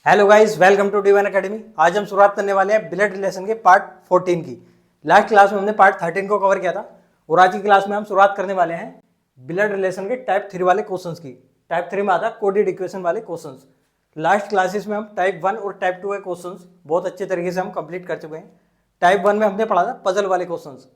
Hello guys, welcome to D1 academy. आज हम शुरुआत करने वाले हैं ब्लड रिलेशन के पार्ट 14 की। लास्ट क्लास में हमने पार्ट 13 को कवर किया था और आज की क्लास में हम शुरुआत करने वाले हैं ब्लड रिलेशन के टाइप 3 वाले क्वेश्चंस की। टाइप 3 में आता है कोडेड इक्वेशन वाले क्वेश्चंस। लास्ट क्लासेस में हम टाइप 1 और टाइप 2 के क्वेश्चंस बहुत अच्छे तरीके से हम कंप्लीट कर चुके हैं। टाइप 1 में हमने पढ़ा था पजल वाले क्वेश्चंस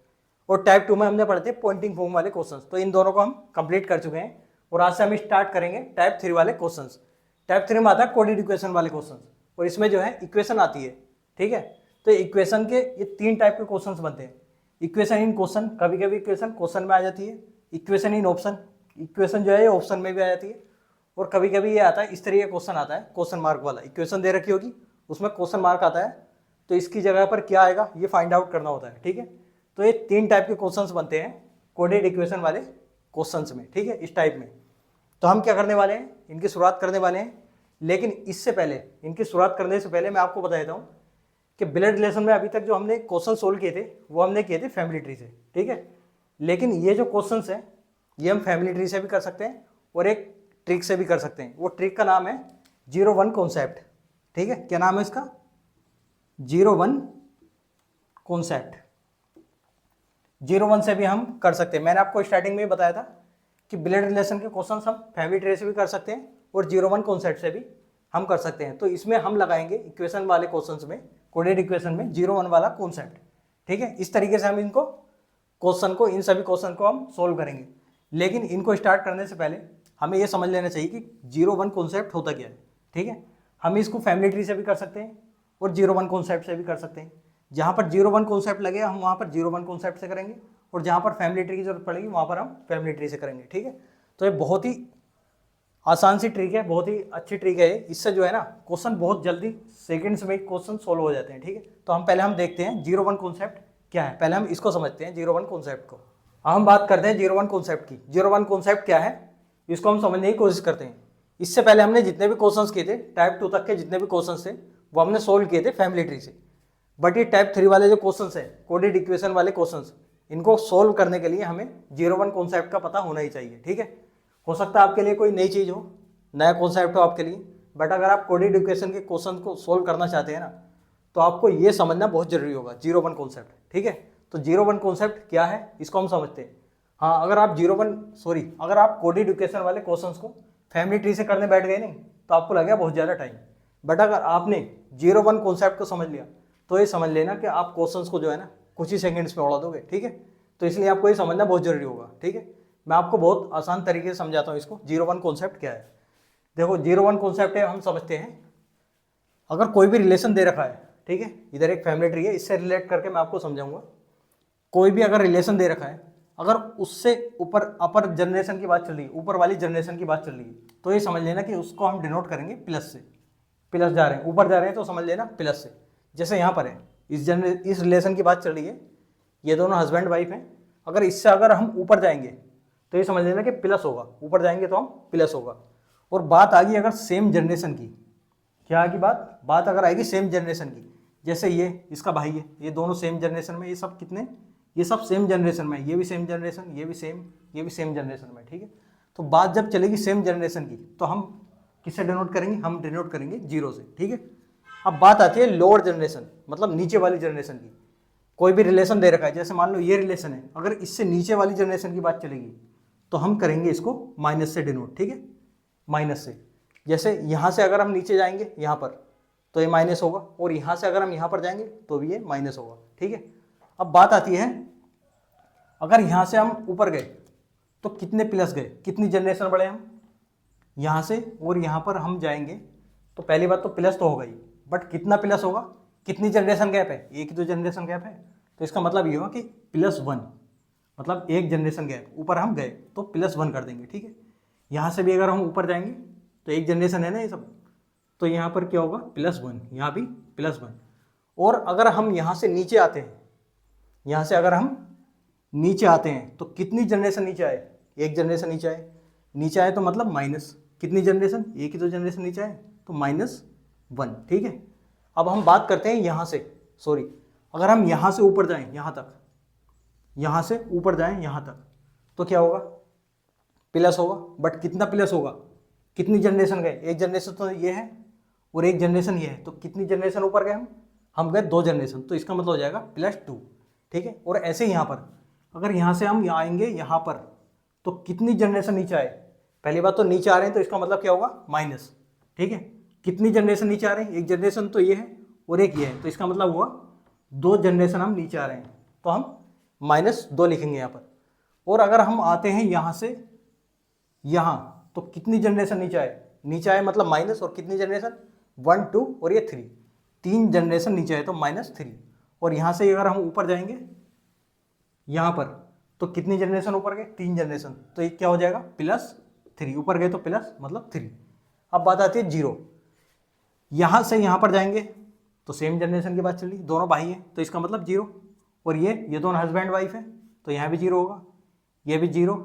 और टाइप 2 में हमने पढ़े थे पॉइंटिंग फॉर्म वाले क्वेश्चंस। तो इन दोनों को हम कंप्लीट कर चुके हैं और आज से हम स्टार्ट करेंगे टाइप 3 वाले क्वेश्चंस। टाइप 3 में आता है कोडेड इक्वेशन वाले क्वेश्चंस और इसमें जो है इक्वेशन आती है, ठीक है। तो इक्वेशन के ये 3 टाइप के क्वेश्चंस बनते हैं। इक्वेशन इन क्वेश्चन, कभी कभी इक्वेशन क्वेश्चन में आ जाती है। इक्वेशन इन ऑप्शन, इक्वेशन जो है ये ऑप्शन में भी आ जाती है। और कभी कभी ये आता है इस तरह का क्वेश्चन आता है क्वेश्चन मार्क वाला। इक्वेशन दे रखी होगी, उसमें क्वेश्चन मार्क आता है, तो इसकी जगह पर क्या आएगा ये फाइंड आउट करना होता है, ठीक है। तो ये 3 टाइप के क्वेश्चंस बनते हैं कोडेड इक्वेशन वाले क्वेश्चंस में, ठीक है, इस टाइप में। तो हम क्या करने वाले हैं, इनकी शुरुआत करने वाले हैं। लेकिन इससे पहले, इनकी शुरुआत करने से पहले मैं आपको बता देता हूँ कि ब्लड रिलेशन में अभी तक जो हमने क्वेश्चन सोल्व किए थे वो हमने किए थे फैमिली ट्री से, ठीक है। लेकिन ये जो क्वेश्चंस हैं ये हम फैमिली ट्री से भी कर सकते हैं और एक ट्रिक से भी कर सकते हैं। वो ट्रिक का नाम है 0-1 कॉन्सेप्ट, ठीक है। क्या नाम है इसका? 0-1 कॉन्सेप्ट। 0-1 से भी हम कर सकते हैं। मैंने आपको स्टार्टिंग में बताया था कि ब्लड रिलेशन के क्वेश्चंस हम फैमिली ट्री से भी कर सकते हैं और 0-1 कॉन्सेप्ट से भी हम कर सकते हैं। तो इसमें हम लगाएंगे इक्वेशन वाले क्वेश्चंस में, कोडेड इक्वेशन में 0-1 वाला कॉन्सेप्ट, ठीक है। इस तरीके से हम इनको क्वेश्चन को, इन सभी क्वेश्चन को हम सोल्व करेंगे। लेकिन इनको स्टार्ट करने से पहले हमें यह समझ लेना चाहिए कि 0-1 कॉन्सेप्ट होता क्या है, ठीक है। हम इसको फैमिली ट्री से भी कर सकते हैं और 0-1 कॉन्सेप्ट से भी कर सकते हैं। जहाँ पर 0-1 कॉन्सेप्ट लगेगा हम वहाँ पर 0-1 कॉन्सेप्ट से करेंगे और जहाँ पर फैमिली ट्री की जरूरत पड़ेगी वहाँ पर हम फैमिली ट्री से करेंगे, ठीक है। तो ये बहुत ही आसान सी ट्रिक है, बहुत ही अच्छी ट्रिक है। इससे जो है ना क्वेश्चन बहुत जल्दी सेकंड्स में क्वेश्चन सोल्व हो जाते हैं, ठीक है। तो हम पहले हम देखते हैं 0-1 कॉन्सेप्ट क्या है। पहले हम इसको समझते हैं 0-1 कॉन्सेप्ट को। अब हम बात करते हैं 0-1 कॉन्सेप्ट की। 0-1 कॉन्सेप्ट क्या है इसको हम समझने की कोशिश करते हैं। इससे पहले हमने जितने भी क्वेश्चन किए थे टाइप 2 तक के, जितने भी क्वेश्चन थे वो हमने सोल्व किए थे फैमिली ट्री से। बट ये टाइप 3 वाले जो क्वेश्चन है, कोडेड इक्वेशन वाले क्वेश्चन, इनको सोल्व करने के लिए हमें 0-1 कॉन्सेप्ट का पता होना ही चाहिए, ठीक है। हो सकता है आपके लिए कोई नई चीज़ हो, नया कॉन्सेप्ट हो आपके लिए, बट अगर आप कोडेड इक्वेशन के क्वेश्चन को सोल्व करना चाहते हैं ना तो आपको ये समझना बहुत जरूरी होगा 0-1 कॉन्सेप्ट, ठीक है। तो 0-1 कॉन्सेप्ट क्या है इसको हम समझते हैं। हाँ, अगर आप कोडेड इक्वेशन वाले क्वेश्चंस को फैमिली ट्री से करने बैठ गए नहीं तो आपको लगेगा बहुत ज़्यादा टाइम। बट अगर आपने 0-1 कॉन्सेप्ट को समझ लिया तो ये समझ लेना कि आप क्वेश्चंस को जो है ना कुछ ही सेकंड्स में उड़ा दोगे, ठीक है। तो इसलिए आपको ये समझना बहुत जरूरी होगा, ठीक है। मैं आपको बहुत आसान तरीके से समझाता हूँ इसको 0-1 कॉन्सेप्ट क्या है। देखो 0-1 कॉन्सेप्ट है, हम समझते हैं अगर कोई भी रिलेशन दे रखा है, ठीक है, इधर एक फैमिली ट्री है, इससे रिलेट करके मैं आपको समझाऊंगा। कोई भी अगर रिलेशन दे रखा है, अगर उससे ऊपर अपर जनरेशन की बात चल रही है, ऊपर वाली जनरेशन की बात चल रही है, तो ये समझ लेना कि उसको हम डिनोट करेंगे प्लस से। प्लस जा रहे हैं, ऊपर जा रहे हैं तो समझ लेना प्लस से। जैसे यहाँ पर है, इस रिलेशन की बात चल रही है, ये दोनों हस्बैंड वाइफ हैं। अगर इससे अगर हम ऊपर जाएंगे तो ये समझ लेना कि प्लस होगा, ऊपर जाएंगे तो हम प्लस होगा। और बात आ गई अगर सेम जनरेशन की, क्या आएगी बात अगर आएगी सेम जनरेशन की, जैसे ये इसका भाई है, ये दोनों सेम जनरेशन में, ये सब कितने, ये सब सेम जनरेशन में, ये भी सेम जनरेशन, ये भी सेम, ये भी सेम जनरेशन में, ठीक है। तो बात जब चलेगी सेम जनरेशन की तो हम किससे डिनोट करेंगे? हम डिनोट करेंगे 0 से, ठीक है। अब बात आती है लोअर जनरेशन, मतलब नीचे वाली जनरेशन की। कोई भी रिलेशन दे रखा है, जैसे मान लो ये रिलेशन है, अगर इससे नीचे वाली जनरेशन की बात चलेगी तो हम करेंगे इसको माइनस से डिनोट, ठीक है, माइनस से। जैसे यहाँ से अगर हम नीचे जाएंगे यहाँ पर तो ये माइनस होगा, और यहाँ से अगर हम यहाँ पर जाएंगे तो भी ये माइनस होगा, ठीक है। अब बात आती है अगर यहाँ से हम ऊपर गए तो कितने प्लस गए, कितनी जनरेशन बढ़े हम यहाँ से, और यहाँ पर हम जाएंगे तो पहली बात तो प्लस तो होगा ही, बट कितना प्लस होगा, कितनी जनरेशन गैप है, एक ही तो जनरेशन गैप है। तो इसका मतलब ये होगा कि +1, मतलब एक जनरेशन गैप, ऊपर हम गए तो +1 कर देंगे, ठीक है। यहाँ से भी अगर हम ऊपर जाएंगे तो एक जनरेशन है ना ये सब, तो यहाँ पर क्या होगा +1, यहाँ भी +1। और अगर हम यहाँ से नीचे आते हैं, यहाँ से अगर हम नीचे आते हैं तो कितनी जनरेशन नीचे आए, एक जनरेशन नीचे आए, नीचे आए तो मतलब माइनस, कितनी जनरेशन, एक ही तो जनरेशन नीचे आए तो -1, ठीक है। अब हम बात करते हैं यहाँ से, अगर हम यहाँ से ऊपर जाएं यहाँ तक, यहाँ से ऊपर जाएं यहाँ तक तो क्या होगा, प्लस होगा। बट कितना प्लस होगा, कितनी जनरेशन गए, एक जनरेशन तो ये है, और एक जनरेशन ये है, तो कितनी जनरेशन ऊपर गए हम गए 2 जनरेशन, तो इसका मतलब हो जाएगा +2, ठीक है। और ऐसे ही यहाँ पर अगर यहाँ से हम आएंगे यहाँ पर, तो कितनी जनरेशन नीचे आए, पहली बात तो नीचे आ रहे हैं तो इसका मतलब क्या होगा माइनस, ठीक है। कितनी जनरेशन नीचे आ रहे हैं, एक जनरेशन तो ये है और एक ये है, तो इसका मतलब हुआ 2 जनरेशन हम नीचे आ रहे हैं, तो हम -2 लिखेंगे यहाँ पर। और अगर हम आते हैं यहाँ से यहाँ, तो कितनी जनरेशन नीचे आए मतलब माइनस, और कितनी जनरेशन 1 2 और ये 3 जनरेशन नीचे आए तो -3। और यहाँ से अगर हम ऊपर जाएंगे यहाँ पर, तो कितनी जनरेशन ऊपर गए 3 जनरेशन, तो ये क्या हो जाएगा +3, ऊपर गए तो प्लस मतलब 3। अब बात आती है 0, यहाँ से यहाँ पर जाएंगे तो सेम जनरेशन की बात चल रही, दोनों भाई हैं तो इसका मतलब 0। और ये दोनों हस्बैंड वाइफ हैं तो यहाँ भी 0 होगा, ये भी 0,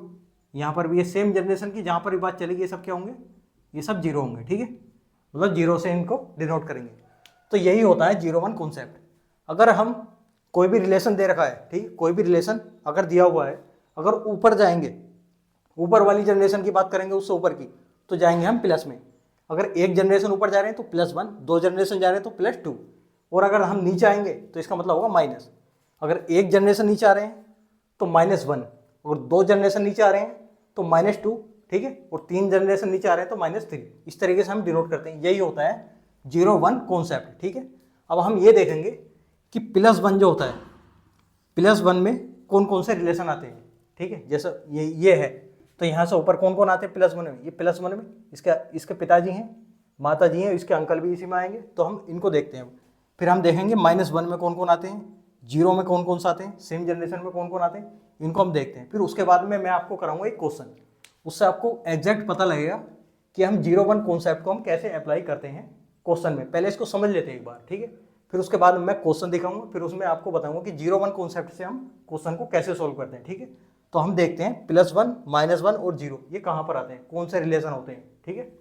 यहाँ पर भी ये सेम जनरेशन की जहाँ पर भी बात चलेगी ये सब क्या होंगे, ये सब 0 होंगे, ठीक है। मतलब 0 से इनको डिनोट करेंगे। तो यही होता है 0 1 कॉन्सेप्ट। अगर हम कोई भी रिलेशन दे रखा है, ठीक, कोई भी रिलेशन अगर दिया हुआ है, अगर ऊपर जाएंगे, ऊपर वाली जनरेशन की बात करेंगे उससे ऊपर की, तो जाएंगे हम प्लस में। अगर एक जनरेशन ऊपर जा रहे हैं तो +1, 2 जनरेशन जा रहे हैं तो +2, और अगर हम नीचे आएंगे तो इसका मतलब होगा माइनस। अगर एक जनरेशन नीचे आ रहे हैं तो -1, और 2 जनरेशन नीचे आ रहे हैं तो -2, ठीक है, और 3 जनरेशन नीचे आ रहे हैं तो -3। इस तरीके से हम डिनोट करते हैं। यही होता है 0 1 कॉन्सेप्ट, ठीक है। अब हम ये देखेंगे कि +1 जो होता है, +1 में कौन कौन से रिलेशन आते हैं, ठीक है। जैसे ये है तो यहाँ से ऊपर कौन कौन आते हैं +1 में, ये +1 में इसके पिताजी हैं, माता जी हैं, इसके अंकल भी इसी में आएंगे, तो हम इनको देखते हैं। फिर हम देखेंगे -1 में कौन कौन आते हैं, 0 में कौन कौन से आते हैं, सेम जनरेशन में कौन कौन आते हैं, इनको हम देखते हैं। फिर उसके बाद में मैं आपको कराऊंगा एक क्वेश्चन, उससे आपको एग्जैक्ट पता लगेगा कि हम 0 1 कॉन्सेप्ट को हम कैसे अप्लाई करते हैं क्वेश्चन में। पहले इसको समझ लेते हैं एक बार, ठीक है। फिर उसके बाद मैं क्वेश्चन दिखाऊंगा, फिर उसमें आपको बताऊंगा कि 0 1 कॉन्सेप्ट से हम क्वेश्चन को कैसे सोल्व करते हैं, ठीक है। तो हम देखते हैं +1 -1 और 0 ये कहाँ पर आते हैं, कौन से रिलेशन होते हैं, ठीक है।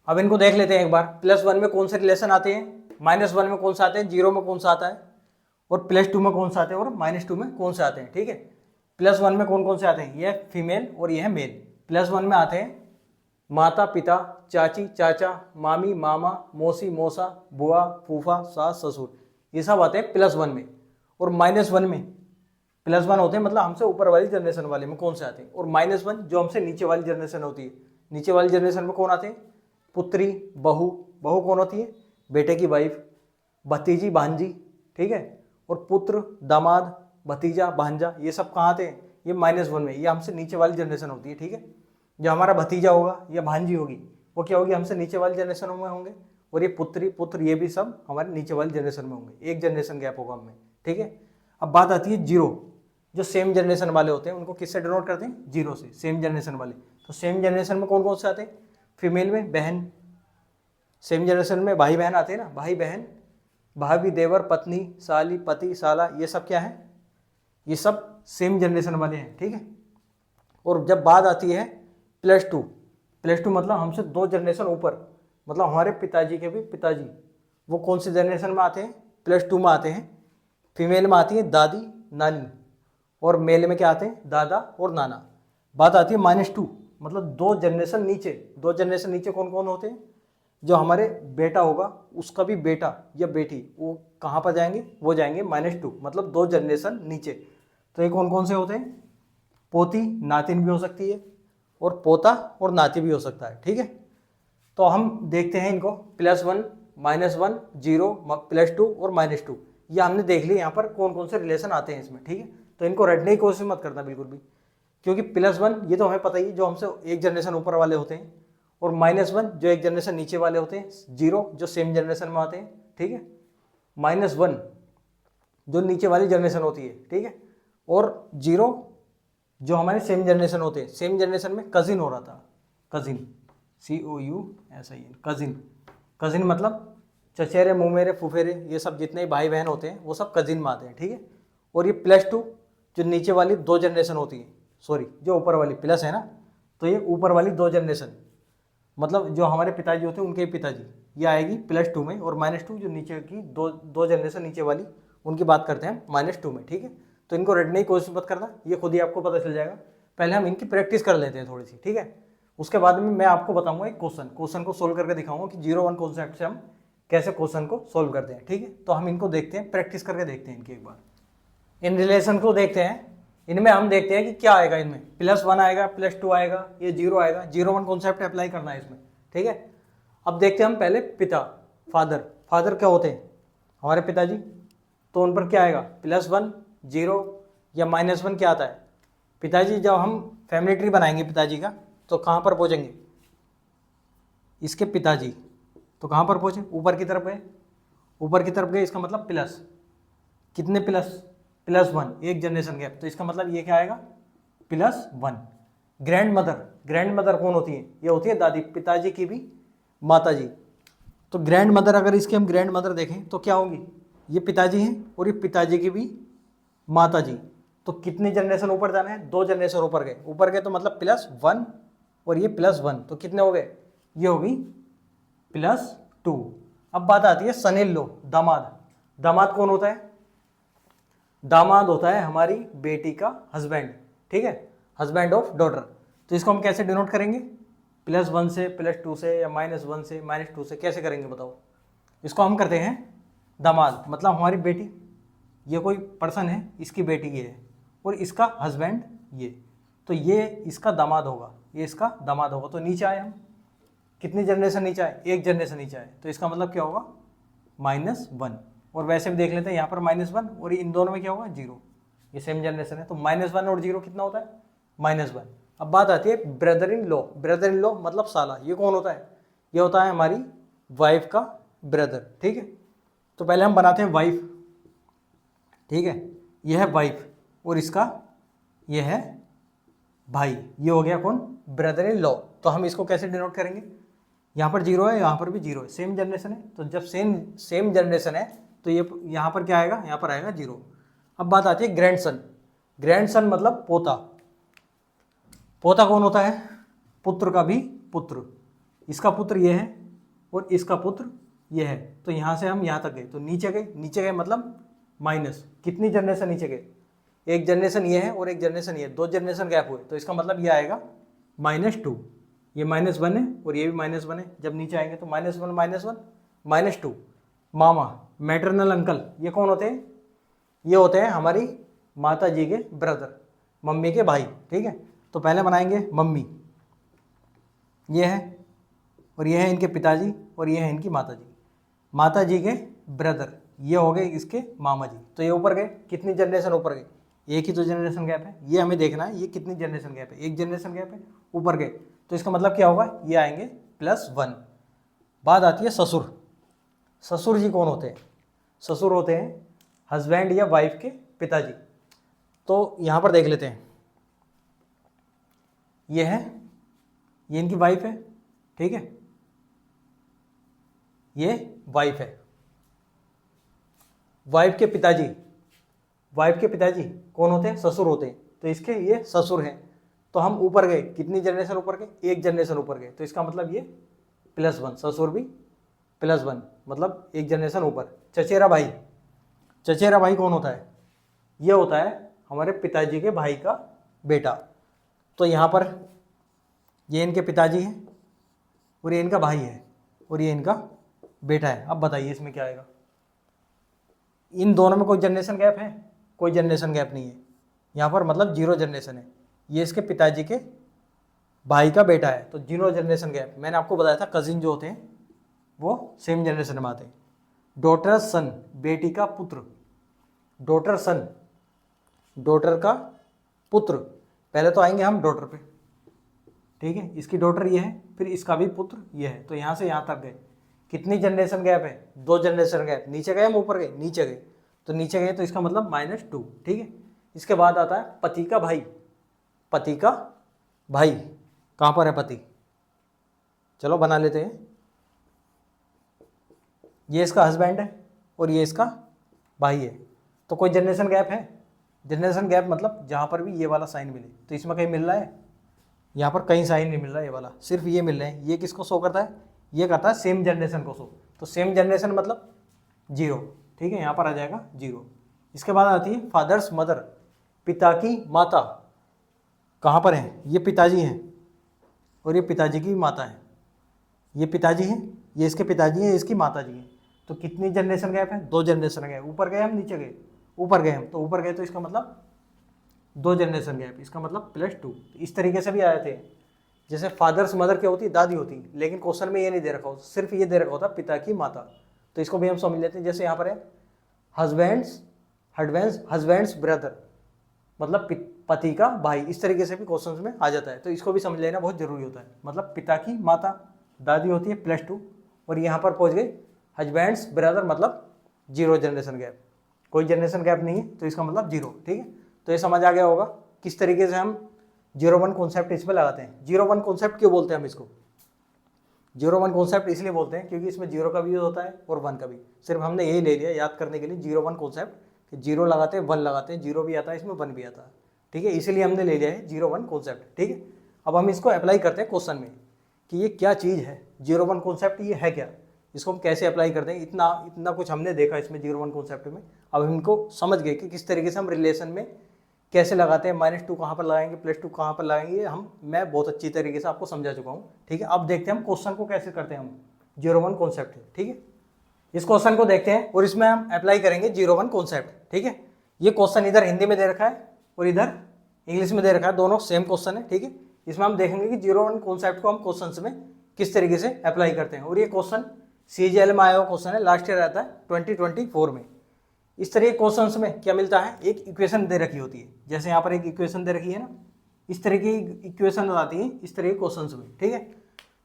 अब इनको देख लेते हैं एक बार। +1 में कौन से रिलेशन आते हैं, -1 में कौन सा आते हैं, 0 में कौन सा आता है, और +2 में कौन सा आते हैं, और -2 में कौन से आते हैं, ठीक है। +1 में कौन कौन से आते हैं, ये फीमेल और ये है मेल। +1 में आते हैं माता पिता, चाची चाचा, मामी मामा, मौसी मौसा, बुआ फूफा, सास ससुर, ये सब आते हैं +1 में। और -1 में +1 होते हैं मतलब हमसे ऊपर वाली जनरेशन वाले में कौन से आते हैं, और -1 जो हमसे नीचे वाली जनरेशन होती है। नीचे वाली जनरेशन में कौन आते हैं, पुत्री, बहू, बहू कौन होती है, बेटे की वाइफ, भतीजी भांजी, ठीक है, और पुत्र, दामाद, भतीजा, भांजा, ये सब कहाँ आते हैं, ये -1 में, ये हमसे नीचे वाली जनरेशन होती है, ठीक है। जो हमारा भतीजा होगा या भांजी होगी वो क्या होगी, हमसे नीचे वाली जनरेशन में होंगे, और ये पुत्री पुत्र ये भी सब हमारे नीचे वाली जनरेशन में होंगे, एक जनरेशन गैप होगा हमें, ठीक है। अब बात आती है 0, जो सेम जनरेशन वाले होते हैं उनको किससे डिनोट करते हैं, 0 से, सेम जनरेशन वाले। तो सेम जनरेशन में कौन कौन से आते हैं, फीमेल में बहन, सेम जनरेशन में भाई बहन आते हैं ना, भाई बहन, भाभी देवर पत्नी, साली पति साला, ये सब क्या है, ये सब सेम जनरेशन वाले हैं, ठीक है। और जब बात आती है +2 मतलब हमसे 2 जनरेशन ऊपर, मतलब हमारे पिताजी के भी पिताजी, वो कौन से जनरेशन में आते हैं, +2 में आते हैं। फीमेल में आती है दादी नानी, और मेल में क्या आते हैं, दादा और नाना। बात आती है -2 मतलब 2 जनरेशन नीचे। 2 जनरेशन नीचे कौन कौन होते हैं, जो हमारे बेटा होगा उसका भी बेटा या बेटी, वो कहाँ पर जाएंगे, वो जाएंगे -2 मतलब 2 जनरेशन नीचे। तो ये कौन कौन से होते हैं, पोती नातिन भी हो सकती है, और पोता और नाती भी हो सकता है, ठीक है। तो हम देखते हैं इनको, +1 -1 0 +2 और -2, ये हमने देख लिया यहाँ पर कौन कौन से रिलेशन आते हैं इसमें, ठीक है। तो इनको रटने की कोशिश मत करना बिल्कुल भी, क्योंकि +1 ये तो हमें पता ही, जो हमसे एक जनरेशन ऊपर वाले होते हैं, और -1 जो एक जनरेशन नीचे वाले होते हैं, 0 जो सेम जनरेशन में आते हैं, ठीक है, -1 जो नीचे वाली जनरेशन होती है, ठीक है, और 0 जो हमारे सेम जनरेशन होते हैं। सेम जनरेशन में कजिन हो रहा था, कजिन, COUSIN, कजिन, कजिन मतलब चचेरे मुँह फुफेरे, ये सब जितने भाई बहन होते हैं वो सब कजिन में आते हैं, ठीक है। और ये +2 जो नीचे वाली 2 जनरेशन होती है, सॉरी जो ऊपर वाली प्लस है ना, तो ये ऊपर वाली 2 जनरेशन मतलब जो हमारे पिताजी होते हैं उनके पिताजी, ये आएगी +2 में। और -2 जो नीचे की दो जनरेशन नीचे वाली, उनकी बात करते हैं -2 में, ठीक है। तो इनको रटने की कोशिश मत करना, ये खुद ही आपको पता चल जाएगा। पहले हम इनकी प्रैक्टिस कर लेते हैं थोड़ी सी, ठीक है। उसके बाद में मैं आपको बताऊंगा एक क्वेश्चन को सोल्व करके दिखाऊंगा कि 0-1 कॉन्सेप्ट से हम कैसे क्वेश्चन को सोल्व करते हैं। ठीक है, तो हम इनको देखते हैं, प्रैक्टिस करके देखते हैं इनकी एक बार। इन रिलेशन को देखते हैं, इनमें हम देखते हैं कि क्या आएगा। इनमें +1 आएगा, +2 आएगा, ये 0 आएगा। 0-1 कॉन्सेप्ट अप्लाई करना है इसमें। ठीक है, अब देखते हैं हम पहले पिता, फादर क्या होते हैं हमारे पिताजी, तो उन पर क्या आएगा, +1, 0 या -1 क्या आता है। पिताजी जब हम फैमिली ट्री बनाएंगे पिताजी का, तो कहाँ पर पहुँचेंगे, इसके पिताजी, तो कहाँ पर पहुँचे, ऊपर की तरफ गए, ऊपर की तरफ गए, इसका मतलब प्लस, कितने +1, एक जनरेशन गैप, तो इसका मतलब ये क्या आएगा, +1। ग्रैंड मदर कौन होती है, ये होती है दादी, पिताजी की भी माता जी। तो ग्रैंड मदर, अगर इसके हम ग्रैंड मदर देखें तो क्या होंगी, ये पिताजी हैं और ये पिताजी की भी माता जी। तो कितनी जनरेशन ऊपर जाना है, 2 जनरेशन ऊपर गए तो मतलब +1 और ये +1, तो कितने हो गए, ये होगी +2। अब बात आती है सन इन लॉ, दामाद कौन होता है, दामाद होता है हमारी बेटी का हस्बैंड। ठीक है, हस्बैंड ऑफ डॉटर। तो इसको हम कैसे डिनोट करेंगे, +1 से, +2 से, या -1 से, -2 से, कैसे करेंगे बताओ। इसको हम करते हैं दामाद, मतलब हमारी बेटी, ये कोई पर्सन है, इसकी बेटी ये है और इसका हस्बैंड ये, तो ये इसका दामाद होगा, ये इसका दामाद होगा। तो नीचे आए हम, कितनी जनरेशन नीचे आए, एक जनरेशन नीचे आए, तो इसका मतलब क्या होगा, -1। और वैसे भी देख लेते हैं यहाँ पर -1 और इन दोनों में क्या होगा, 0, ये सेम जनरेशन है, तो -1 और 0 कितना होता है, -1। अब बात आती है ब्रदर इन लॉ मतलब साला, ये कौन होता है, ये होता है हमारी वाइफ का ब्रदर। ठीक है, तो पहले हम बनाते हैं वाइफ। ठीक है, ये है वाइफ और इसका ये है भाई, ये हो गया कौन, ब्रदर इन लॉ। तो हम इसको कैसे डिनोट करेंगे, यहाँ पर 0 है, यहाँ पर भी 0 है, सेम जनरेशन है, तो जब सेम जनरेशन है तो ये यहाँ पर क्या आएगा, यहाँ पर आएगा 0। अब बात आती है ग्रैंडसन मतलब पोता कौन होता है, पुत्र का भी पुत्र, इसका पुत्र ये है और इसका पुत्र ये है। तो यहाँ से हम यहाँ तक गए, तो नीचे गए मतलब माइनस, कितनी जनरेशन नीचे गए, एक जनरेशन ये है और एक जनरेशन ये, 2 जनरेशन गैप हुए, तो इसका मतलब ये आएगा -2। ये -1 है और ये भी -1 है, जब नीचे आएंगे तो -1 -2। मामा, मैटरनल अंकल, ये कौन होते हैं, ये होते हैं हमारी माता जी के ब्रदर, मम्मी के भाई। ठीक है, तो पहले बनाएंगे मम्मी, ये है और ये है इनके पिताजी और ये है इनकी माता जी के ब्रदर, ये हो गए इसके मामा जी। तो ये ऊपर गए, कितनी जनरेशन ऊपर गए, एक ही तो जनरेशन गैप है, ये हमें देखना है, ये कितनी जनरेशन गैप है, एक जनरेशन गैप है, ऊपर गए, तो इसका मतलब क्या होगा, ये आएंगे +1। बात आती है ससुर जी कौन होते हैं, ससुर होते हैं हस्बैंड या वाइफ के पिताजी। तो यहाँ पर देख लेते हैं, ये है, ये इनकी वाइफ है। ठीक है, ये वाइफ है, वाइफ के पिताजी कौन होते हैं, ससुर होते हैं, तो इसके ये ससुर हैं। तो हम ऊपर गए, कितनी जनरेशन ऊपर गए, एक जनरेशन ऊपर गए, तो इसका मतलब ये +1, ससुर भी +1 मतलब एक जनरेशन ऊपर। चचेरा भाई कौन होता है, ये होता है हमारे पिताजी के भाई का बेटा। तो यहाँ पर ये इनके पिताजी हैं और ये इनका भाई है और ये इनका बेटा है। अब बताइए इसमें क्या आएगा, इन दोनों में कोई जनरेशन गैप है, कोई जनरेशन गैप नहीं है, यहाँ पर मतलब 0 जनरेशन है। ये इसके पिताजी के भाई का बेटा है, तो 0 जनरेशन गैप। मैंने आपको बताया था कजिन जो होते हैं वो सेम जनरेशन में आते हैं। डॉटर सन, बेटी का पुत्र, डॉटर सन, डॉटर का पुत्र। पहले तो आएंगे हम डॉटर पे। ठीक है, इसकी डॉटर ये है, फिर इसका भी पुत्र ये है, तो यहाँ से यहाँ तक गए, कितनी जनरेशन गैप है, 2 जनरेशन गैप। नीचे गए हम ऊपर गए, नीचे गए, तो नीचे गए तो इसका मतलब -2। ठीक है, इसके बाद आता है पति का भाई, कहाँ पर है पति, चलो बना लेते हैं। ये इसका हस्बैंड है और ये इसका भाई है, तो कोई जनरेशन गैप है, जनरेशन गैप मतलब जहाँ पर भी ये वाला साइन मिले। तो इसमें कहीं मिल रहा है, यहाँ पर कहीं साइन नहीं मिल रहा है, ये वाला सिर्फ ये मिल रहे हैं। ये किसको शो करता है, ये करता है सेम जनरेशन को शो, तो सेम जनरेशन मतलब 0। ठीक है, यहाँ पर आ जाएगा 0। इसके बाद आती है फादर्स मदर, पिता की माता, कहाँ पर है, ये पिताजी हैं और ये पिताजी की माता है। ये पिताजी है, ये इसके पिताजी है, इसकी माता जी है। तो कितनी जनरेशन गैप है? 2 जनरेशन गैप। ऊपर गए हम, नीचे गए? ऊपर गए हम, तो ऊपर गए तो इसका मतलब 2 जनरेशन गैप, इसका मतलब +2। इस तरीके से भी आए थे। जैसे फादर्स मदर क्या होती, दादी होती, लेकिन क्वेश्चन में ये नहीं दे रखा होता, सिर्फ ये दे रखा होता पिता की माता। तो इसको भी हम समझ लेते हैं। जैसे यहाँ पर है हस्बैंड्स ब्रदर, मतलब पति का भाई। इस तरीके से भी क्वेश्चंस में आ जाता है, तो इसको भी समझ लेना बहुत जरूरी होता है। मतलब पिता की माता, दादी होती है +2, और यहाँ पर पहुँच गए हस्बैंड्स ब्रदर, मतलब 0 जनरेशन गैप, कोई जनरेशन गैप नहीं है, तो इसका मतलब 0। ठीक है, तो ये समझ आ गया होगा किस तरीके से हम 0-1 कॉन्सेप्ट इसमें लगाते हैं। 0-1 कॉन्सेप्ट क्यों बोलते हैं हम इसको? 0-1 कॉन्सेप्ट इसलिए बोलते हैं क्योंकि इसमें 0 का भी यूज होता है और 1 का भी। सिर्फ हमने यही ले लिया याद करने के लिए 0-1 कॉन्सेप्ट, कि 0 लगाते हैं 1 लगाते हैं, 0 भी आता है इसमें 1 भी आता है। ठीक है, इसीलिए हमने ले लिया है 0-1 कॉन्सेप्ट। ठीक है, अब हम इसको अप्लाई करते हैं क्वेश्चन में कि ये क्या चीज़ है 0-1 कॉन्सेप्ट, ये है क्या, इसको हम कैसे अप्लाई करते हैं। इतना कुछ हमने देखा इसमें 0-1 कॉन्सेप्ट में। अब हम इनको समझ गए कि किस तरीके से हम रिलेशन में कैसे लगाते हैं, -2 कहाँ पर लगाएंगे, +2 कहाँ पर लगाएंगे, मैं बहुत अच्छी तरीके से आपको समझा चुका हूँ। ठीक है, अब देखते हैं हम क्वेश्चन को कैसे करते हैं हम 0-1 कॉन्सेप्ट। ठीक है, इस क्वेश्चन को देखते हैं और इसमें हम अप्लाई करेंगे 0-1 कॉन्सेप्ट। ठीक है, ये क्वेश्चन इधर हिंदी में दे रखा है और इधर इंग्लिश में दे रखा है, दोनों सेम क्वेश्चन है। ठीक है, इसमें हम देखेंगे कि 0-1 कॉन्सेप्ट को हम क्वेश्चन में किस तरीके से अप्लाई करते हैं। और ये क्वेश्चन CGL में आया हुआ क्वेश्चन है, लास्ट ईयर आता है 2024 में। इस तरह के क्वेश्चंस में क्या मिलता है, एक इक्वेशन दे रखी होती है। जैसे यहाँ पर एक इक्वेशन दे रखी है ना, इस तरह की इक्वेशन आती है इस तरह के क्वेश्चंस में। ठीक है,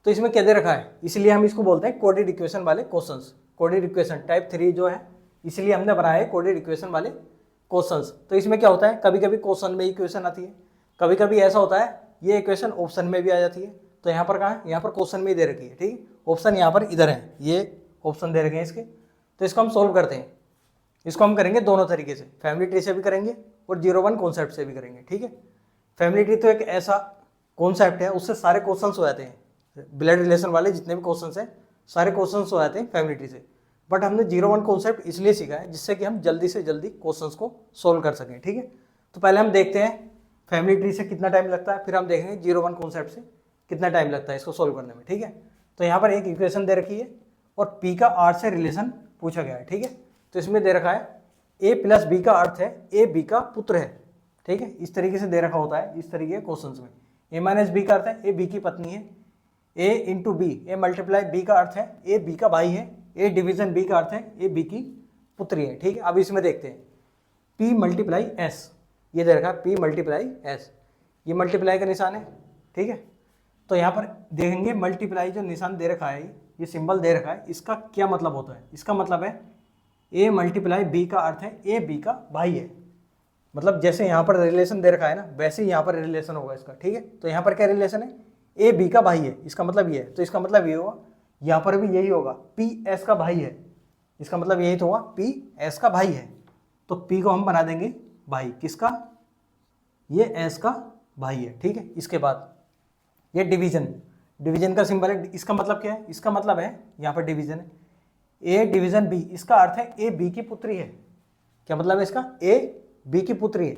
तो इसमें क्या दे रखा है, इसलिए हम इसको बोलते हैं कोडेड इक्वेशन वाले क्वेश्चंस। कोडेड इक्वेशन टाइप 3 जो है, इसलिए हमने बनाया है कोडेड इक्वेशन वाले क्वेश्चंस। तो इसमें क्या होता है, कभी कभी क्वेश्चन में इक्वेशन आती है, कभी कभी ऐसा होता है ये इक्वेशन ऑप्शन में भी आ जाती है। तो यहाँ पर कहाँ है, यहाँ पर क्वेश्चन में ही दे रखी है। ठीक है, ऑप्शन यहाँ पर इधर है, ये ऑप्शन दे रखे हैं इसके। तो इसको हम सोल्व करते हैं। इसको हम करेंगे दोनों तरीके से, फैमिली ट्री से भी करेंगे और 0-1 कॉन्सेप्ट से भी करेंगे। ठीक है, फैमिली ट्री तो एक ऐसा कॉन्सेप्ट है, उससे सारे क्वेश्चंस हो जाते हैं, ब्लड रिलेशन वाले जितने भी क्वेश्चंस हैं सारे क्वेश्चंस हो जाते हैं फैमिली ट्री से। बट हमने 0-1 कॉन्सेप्ट इसलिए सीखा है जिससे कि हम जल्दी से जल्दी क्वेश्चंस को सोल्व कर सकें। ठीक है, तो पहले हम देखते हैं फैमिली ट्री से कितना टाइम लगता है, फिर हम देखेंगे 0-1 कॉन्सेप्ट से कितना टाइम लगता है इसको सोल्व करने में। ठीक है, तो यहाँ पर एक इक्वेशन दे रखी है और P का R से रिलेशन पूछा गया है। ठीक है, तो इसमें दे रखा है A + B का अर्थ है A B का पुत्र है। ठीक है, इस तरीके से दे रखा होता है इस तरीके के क्वेश्चंस में। A - B का अर्थ है A B की पत्नी है। A × B, A × B का अर्थ है A B का भाई है। A डिवीजन B का अर्थ है A B की पुत्री है। ठीक है, अब इसमें देखते हैं P × S, ये दे रखा है P × S, ये मल्टीप्लाई का निशान है। ठीक है, तो यहाँ पर देखेंगे मल्टीप्लाई जो निशान दे रखा है, ये सिंबल दे रखा है, इसका क्या मतलब होता है। इसका मतलब है A × B का अर्थ है A B का भाई है। मतलब जैसे यहाँ पर रिलेशन दे रखा है ना, वैसे ही यहाँ पर रिलेशन होगा इसका। ठीक है, तो यहाँ पर क्या रिलेशन है, A B का भाई है, इसका मतलब ये है। तो इसका मतलब ये होगा, यहाँ पर भी यही होगा, P S का भाई है, इसका मतलब यही तो होगा P S का भाई है। तो P को हम बना देंगे भाई, किसका, ये S का भाई है। ठीक है, इसके बाद ये डिवीजन का सिंबल है। इसका मतलब क्या है, इसका मतलब है यहाँ पर डिवीजन है A डिवीजन B, इसका अर्थ है A B की पुत्री है। क्या मतलब है इसका, A B की पुत्री है,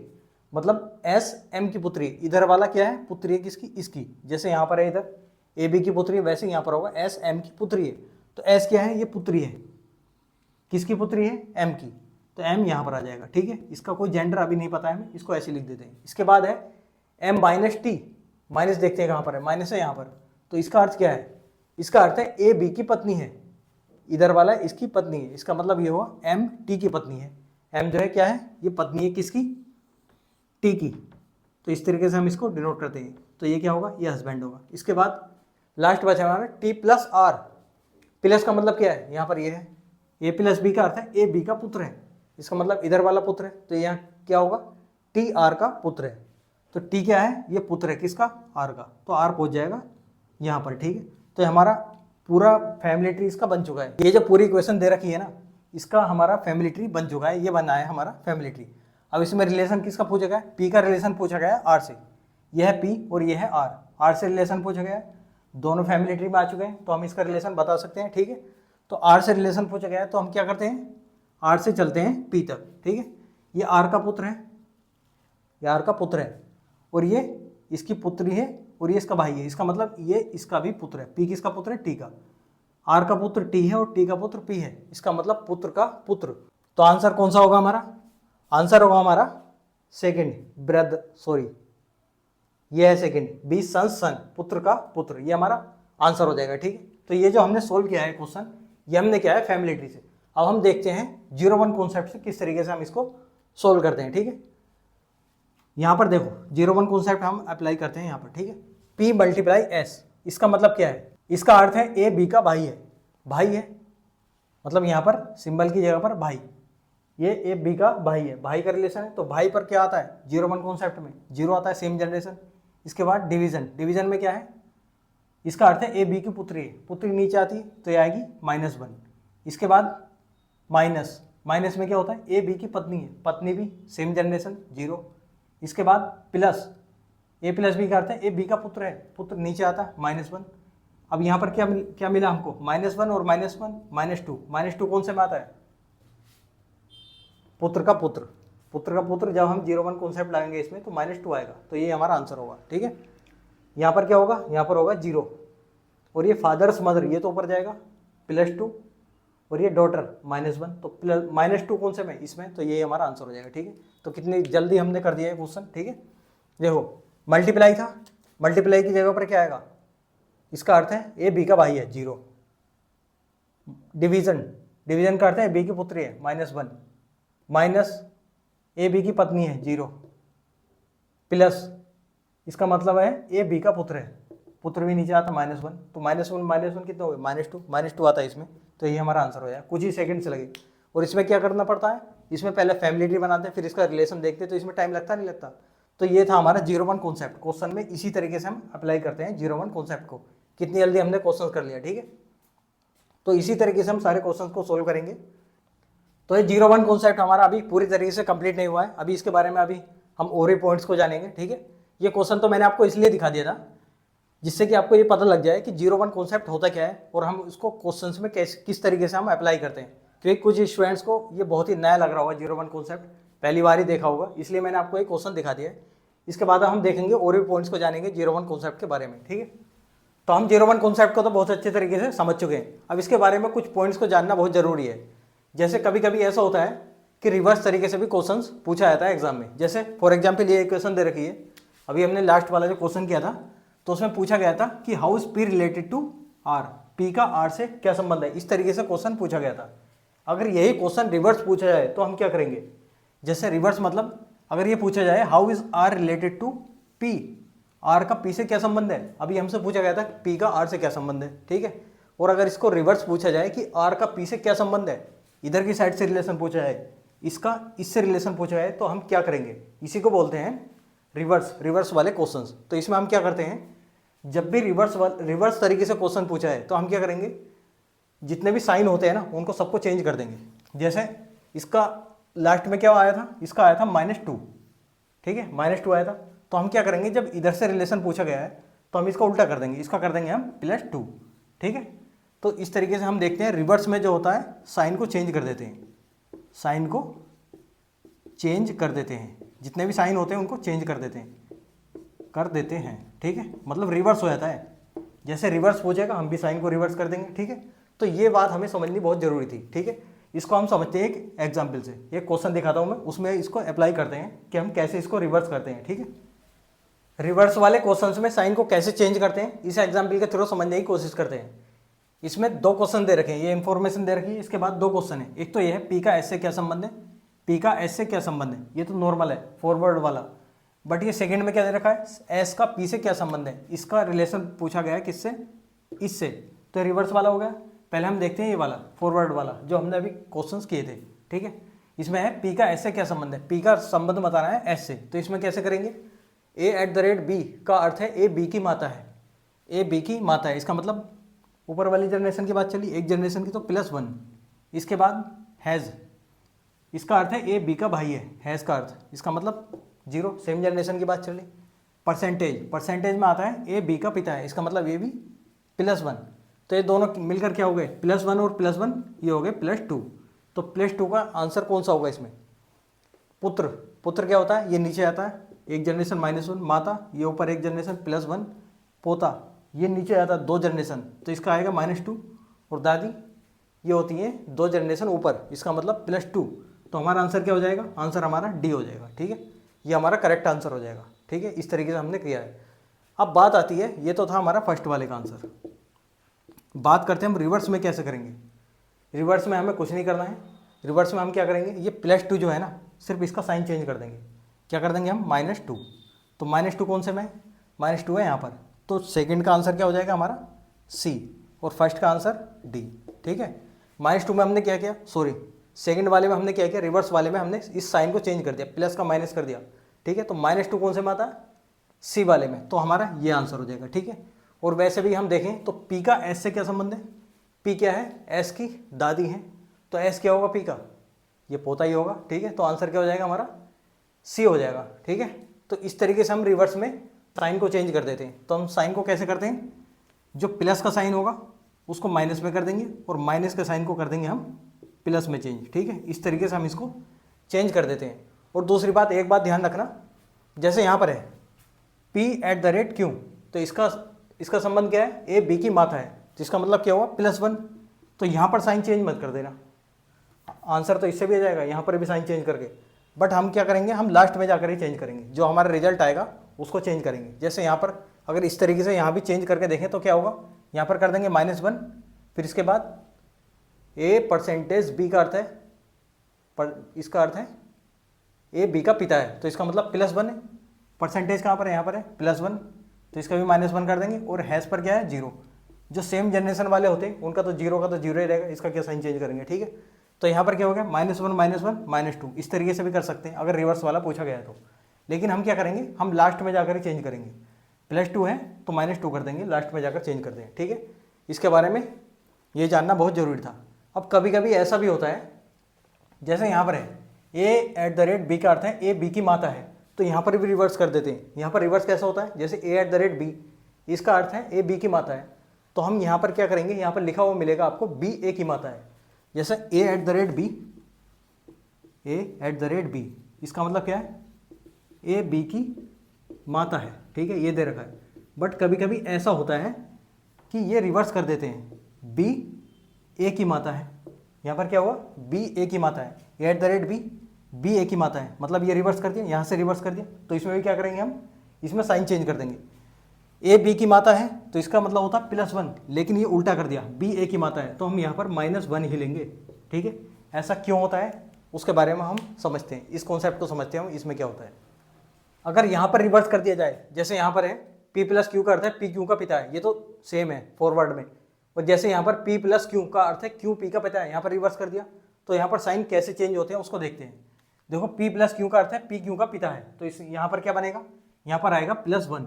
मतलब S M की पुत्री है। इधर वाला क्या है, पुत्री है किसकी, इसकी। जैसे यहाँ पर है इधर A B की पुत्री है, वैसे यहाँ पर होगा S M की पुत्री है। तो S क्या है, ये पुत्री है, किसकी पुत्री है, M की, तो M यहाँ पर आ जाएगा। ठीक है, इसका कोई जेंडर अभी नहीं पता है हमें, इसको ऐसे लिख देते हैं। इसके बाद है M - T, माइनस देखते हैं कहाँ पर है, माइनस है यहाँ पर। तो इसका अर्थ क्या है, इसका अर्थ है A B की पत्नी है, इधर वाला इसकी पत्नी है, इसका मतलब ये हुआ M T की पत्नी है। M जो है क्या है, ये पत्नी है किसकी, T की। तो इस तरीके से हम इसको डिनोट करते हैं। तो ये क्या होगा, ये हस्बैंड होगा। इसके बाद लास्ट बचा हमारा T + R, प्लस का मतलब क्या है, यहाँ पर ये है A + B का अर्थ है A B का पुत्र है, इसका मतलब इधर वाला पुत्र है। तो यहाँ क्या होगा, T R का पुत्र है। तो T क्या है, ये पुत्र है किसका, R का, तो R पहुंच जाएगा यहाँ पर। ठीक है, तो हमारा पूरा फैमिली ट्री इसका बन चुका है। ये जो पूरी इक्वेशन दे रखी है ना, इसका हमारा फैमिली ट्री बन चुका है, ये बना है हमारा फैमिली ट्री। अब इसमें रिलेशन किसका पूछा गया है, P का रिलेशन पूछा गया है R से, यह है P और ये है R से रिलेशन पूछा गया है, दोनों फैमिली ट्री में आ चुके हैं, तो हम इसका रिलेशन बता सकते हैं। ठीक है, तो R से रिलेशन पूछा गया है, तो हम क्या करते हैं, R से चलते हैं P तक। ठीक है, ये R का पुत्र है, ये R का पुत्र है और ये इसकी पुत्री है और ये इसका भाई है, इसका मतलब ये इसका भी पुत्र है। पी किसका पुत्र है? टी का। आर का पुत्र टी है और टी का पुत्र पी है, इसका मतलब पुत्र का पुत्र। तो आंसर कौन सा होगा हमारा? आंसर होगा हमारा सेकंड, ब्रदर, सॉरी ये है सेकंड, बी सन्स सन, पुत्र का पुत्र, ये हमारा आंसर हो जाएगा। ठीक है, तो ये जो हमने सोल्व किया है क्वेश्चन, ये हमने किया है फैमिली ट्री से। अब हम देखते हैं 01 कॉन्सेप्ट से किस तरीके से हम इसको सोल्व करते हैं। ठीक है, यहाँ पर देखो 01 कॉन्सेप्ट हम अप्लाई करते हैं यहाँ पर। ठीक है, P मल्टीप्लाई एस, इसका मतलब क्या है? इसका अर्थ है ए बी का भाई है, भाई है मतलब यहाँ पर सिंबल की जगह पर भाई, ये ए बी का भाई है, भाई का रिलेशन है। तो भाई पर क्या आता है 01 कॉन्सेप्ट में? 0 आता है, सेम जनरेशन। इसके बाद डिवीजन, डिवीजन में क्या है? इसका अर्थ है ए बी की पुत्री है, पुत्री नीचे आती है तो ये आएगी -1। इसके बाद माइनस, माइनस में क्या होता है? ए बी की पत्नी है, पत्नी भी सेम जनरेशन 0। इसके बाद प्लस, ए प्लस बी का अर्थ है ए बी का पुत्र है, पुत्र नीचे आता है -1। अब यहाँ पर क्या मिला हमको? -1 और -1 -2, -2 कौन से में आता है? पुत्र का पुत्र, पुत्र का पुत्र। जब हम 01 कॉन्सेप्ट लगाएंगे इसमें तो -2 आएगा, तो ये हमारा आंसर होगा। ठीक है, यहाँ पर क्या होगा? यहाँ पर होगा 0 और ये फादर्स मदर, ये तो ऊपर जाएगा +2 और ये डॉटर -1, तो -2 कौन से में? इसमें, तो ये हमारा आंसर हो जाएगा। ठीक है, तो कितनी जल्दी हमने कर दिया है क्वेश्चन। ठीक है, देखो मल्टीप्लाई था, मल्टीप्लाई की जगह पर क्या आएगा? इसका अर्थ है ए बी का भाई है 0। डिवीजन, डिवीजन का अर्थ है ए बी की पुत्री है -1, माइनस ए बी की पत्नी है 0, प्लस इसका मतलब है ए बी का पुत्र है, पुत्र भी नीचे आता -1, तो -1 कितना हो गया? -2 आता है इसमें, तो ये हमारा आंसर हो जाएगा। कुछ ही सेकंड से लगे। और इसमें क्या करना पड़ता है? इसमें पहले फैमिली ट्री बनाते हैं, फिर इसका रिलेशन देखते हैं, तो इसमें टाइम लगता नहीं लगता। तो ये था हमारा 01 कॉन्सेप्ट। क्वेश्चन में इसी तरीके से हम अप्लाई करते हैं 01 कॉन्सेप्ट को। कितनी जल्दी हमने क्वेश्चन कर लिया। ठीक है, तो इसी तरीके से हम सारे क्वेश्चन को सोल्व करेंगे। तो ये 01 कॉन्सेप्ट हमारा अभी पूरी तरीके से कंप्लीट नहीं हुआ है, अभी इसके बारे में अभी हम और पॉइंट्स को जानेंगे। ठीक है, ये क्वेश्चन तो मैंने आपको इसलिए दिखा दिया था जिससे कि आपको ये पता लग जाए कि 01 कॉन्सेप्ट होता क्या है और हम इसको क्वेश्चंस में किस तरीके से हम अप्लाई करते हैं। क्योंकि कुछ स्टूडेंट्स को ये बहुत ही नया लग रहा होगा, 01 कॉन्सेप्ट पहली बार ही देखा होगा, इसलिए मैंने आपको एक क्वेश्चन दिखा दिया है। इसके बाद हम देखेंगे और भी पॉइंट्स को जानेंगे 01 कॉन्सेप्ट के बारे में। ठीक है, तो हम 01 कॉन्सेप्ट को तो बहुत अच्छे तरीके से समझ चुके हैं, अब इसके बारे में कुछ पॉइंट्स को जानना बहुत जरूरी है। जैसे कभी कभी ऐसा होता है कि रिवर्स तरीके से भी क्वेश्चंस पूछा जाता है एग्जाम में। जैसे फॉर एग्जाम्पल ये क्वेश्चन दे रखी है, अभी हमने लास्ट वाला जो क्वेश्चन किया था तो उसमें पूछा गया था कि how is P related to R, P का आर से क्या संबंध है, इस तरीके से क्वेश्चन पूछा गया था। अगर यही क्वेश्चन रिवर्स पूछा जाए तो हम क्या करेंगे? जैसे रिवर्स मतलब अगर ये पूछा जाए how is R related to P, R का पी से क्या संबंध है, अभी हमसे पूछा गया था पी का आर से क्या संबंध है। ठीक है, और अगर इसको रिवर्स पूछा जाए कि आर का पी से क्या संबंध है, इधर की साइड से रिलेशन पूछा जाए, इसका इससे रिलेशन पूछा जाए, तो हम क्या करेंगे? इसी को बोलते हैं रिवर्स वाले क्वेश्चंस। तो इसमें हम क्या करते हैं, जब भी रिवर्स तरीके से क्वेश्चन पूछा है तो हम क्या करेंगे? जितने भी साइन होते हैं ना उनको सबको चेंज कर देंगे। जैसे इसका लास्ट में क्या आया था? इसका आया था -2, ठीक है, -2 आया था। तो हम क्या करेंगे, जब इधर से रिलेशन पूछा गया है तो हम इसका उल्टा कर देंगे, इसका कर देंगे हम +2। ठीक है, तो इस तरीके से हम देखते हैं रिवर्स में जो होता है साइन को चेंज कर देते हैं, साइन को चेंज कर देते हैं, जितने भी साइन होते हैं उनको चेंज कर देते हैं। ठीक है, मतलब रिवर्स हो जाता है। जैसे रिवर्स पूछेगा हम भी साइन को रिवर्स कर देंगे। ठीक है, तो ये बात हमें समझनी बहुत जरूरी थी। ठीक है, इसको हम समझते हैं एक एग्जाम्पल से, एक क्वेश्चन दिखाता हूँ मैं, उसमें इसको अप्लाई करते हैं कि हम कैसे इसको रिवर्स करते हैं। ठीक है, रिवर्स वाले क्वेश्चंस में साइन को कैसे चेंज करते हैं इस एग्जाम्पल के थ्रू समझने की कोशिश करते हैं। इसमें 2 क्वेश्चन दे रखे हैं, ये इन्फॉर्मेशन दे रखी है, इसके बाद 2 क्वेश्चन है। एक तो ये है पी का एस से क्या संबंध है, पी का एस से क्या संबंध है, ये तो नॉर्मल है फॉरवर्ड वाला। बट ये सेकंड में क्या दे रखा है, एस का पी से क्या संबंध है, इसका रिलेशन पूछा गया है किससे, इससे, तो रिवर्स वाला हो गया। पहले हम देखते हैं ये वाला फॉरवर्ड वाला जो हमने अभी क्वेश्चंस किए थे। ठीक है, इसमें है पी का एस से क्या संबंध है, पी का संबंध बताना है एस से, तो इसमें कैसे करेंगे, a@b का अर्थ है ए बी की माता है, ए बी की माता है, इसका मतलब ऊपर वाली जनरेशन की बात चली, एक जनरेशन की तो +1, इसके बाद हैज़, इसका अर्थ है ए बी का भाई है, हैज़ का अर्थ, इसका मतलब 0, सेम जनरेशन की बात चली। परसेंटेज में आता है ए बी का पिता है, इसका मतलब ये भी +1, तो ये दोनों मिलकर क्या हो गए, +1 और +1 ये हो गए +2। तो +2 का आंसर कौन सा होगा इसमें, पुत्र क्या होता है, ये नीचे आता है एक जनरेशन -1, माता ये ऊपर एक जनरेशन +1, पोता ये नीचे आता है 2 जनरेशन, तो इसका आएगा -2, और दादी ये होती है 2 जनरेशन ऊपर, इसका मतलब +2। तो हमारा आंसर क्या हो जाएगा? आंसर हमारा डी हो जाएगा। ठीक है, ये हमारा करेक्ट आंसर हो जाएगा। ठीक है, इस तरीके से हमने किया है। अब बात आती है, ये तो था हमारा फर्स्ट वाले का आंसर। बात करते हैं हम रिवर्स में कैसे करेंगे। रिवर्स में हमें कुछ नहीं करना है। रिवर्स में हम क्या करेंगे, ये +2 जो है ना, सिर्फ इसका साइन चेंज कर देंगे। क्या कर देंगे हम? -2। तो -2 कौन से में? -2 है यहाँ पर। तो सेकंड का आंसर क्या हो जाएगा हमारा? सी, और फर्स्ट का आंसर डी। ठीक है, -2 में हमने क्या किया, सॉरी सेकंड वाले में हमने क्या किया, रिवर्स वाले में हमने इस साइन को चेंज कर दिया, प्लस का माइनस कर दिया। ठीक है, तो -2 कौन से में आता है? सी वाले में। तो हमारा ये आंसर हो जाएगा। ठीक है, और वैसे भी हम देखें तो पी का एस से क्या संबंध है? पी क्या है? एस की दादी है, तो एस क्या होगा? पी का, ये पोता ही होगा। ठीक है, तो आंसर क्या हो जाएगा हमारा? सी हो जाएगा। ठीक है, तो इस तरीके से हम रिवर्स में साइन को चेंज कर देते हैं। तो हम साइन को कैसे करते हैं? जो प्लस का साइन होगा उसको माइनस में कर देंगे, और माइनस के साइन को कर देंगे हम प्लस में चेंज। ठीक है, इस तरीके से हम इसको चेंज कर देते हैं। और दूसरी बात, एक बात ध्यान रखना, जैसे यहाँ पर है P@Q, तो इसका संबंध क्या है? ए बी की माता है, जिसका मतलब क्या हुआ? +1। तो यहाँ पर साइन चेंज मत कर देना, आंसर तो इससे भी आ जाएगा, यहाँ पर भी साइन चेंज करके। बट हम क्या करेंगे, हम लास्ट में जाकर ही चेंज करेंगे, जो हमारा रिजल्ट आएगा उसको चेंज करेंगे। जैसे यहाँ पर अगर इस तरीके से यहाँ भी चेंज करके देखें तो क्या होगा? यहाँ पर कर देंगे -1, फिर इसके बाद A% B का अर्थ है, इसका अर्थ है ए बी का पिता है, तो इसका मतलब +1 है। परसेंटेज कहाँ पर है? यहाँ पर है +1, तो इसका भी -1 कर देंगे। और हैश पर क्या है? 0। जो सेम जनरेशन वाले होते हैं उनका तो 0 का तो 0 ही रहेगा, इसका क्या साइन चेंज करेंगे। ठीक है, तो यहाँ पर क्या हो गया? -1 -2। इस तरीके से भी कर सकते हैं अगर रिवर्स वाला पूछा गया है तो। लेकिन हम क्या करेंगे, हम लास्ट में जाकर ही चेंज करेंगे। +2 है तो -2 कर देंगे, लास्ट में जाकर चेंज कर देंगे। ठीक है, इसके बारे में ये जानना बहुत ज़रूरी था। अब कभी कभी ऐसा भी होता है, जैसे यहाँ पर है A@B का अर्थ है ए बी की माता है, तो यहाँ पर भी रिवर्स कर देते हैं। यहाँ पर रिवर्स कैसा होता है? जैसे A@B, इसका अर्थ है ए बी की माता है, तो हम यहाँ पर क्या करेंगे, यहाँ पर लिखा हुआ मिलेगा आपको B A की माता है। जैसे A@B, इसका मतलब क्या है? ए बी की माता है। ठीक है, ये दे रखा है। बट कभी कभी ऐसा होता है कि ये रिवर्स कर देते हैं, B A की माता है। यहाँ पर क्या हुआ? B A की माता है, A@B A की माता है, मतलब ये रिवर्स कर दिया, यहाँ से रिवर्स कर दिया। तो इसमें भी क्या करेंगे हम? इसमें साइन चेंज कर देंगे। A B की माता है तो इसका मतलब होता +1, लेकिन ये उल्टा कर दिया, B A की माता है, तो हम यहाँ पर -1 ही लेंगे। ठीक है, ऐसा क्यों होता है उसके बारे में हम समझते हैं, इस कॉन्सेप्ट को समझते हैं हम, इसमें क्या होता है। अगर यहाँ पर रिवर्स कर दिया जाए, जैसे यहाँ पर है P+Q का अर्थ है P Q का पिता है, ये तो सेम है फॉरवर्ड में। और जैसे यहाँ पर P+Q का अर्थ है Q P का पिता है, यहाँ पर रिवर्स कर दिया, तो यहाँ पर साइन कैसे चेंज होते हैं उसको देखते हैं। देखो P+Q का अर्थ है P Q का पिता है, तो इस यहाँ पर क्या बनेगा? यहाँ पर आएगा +1।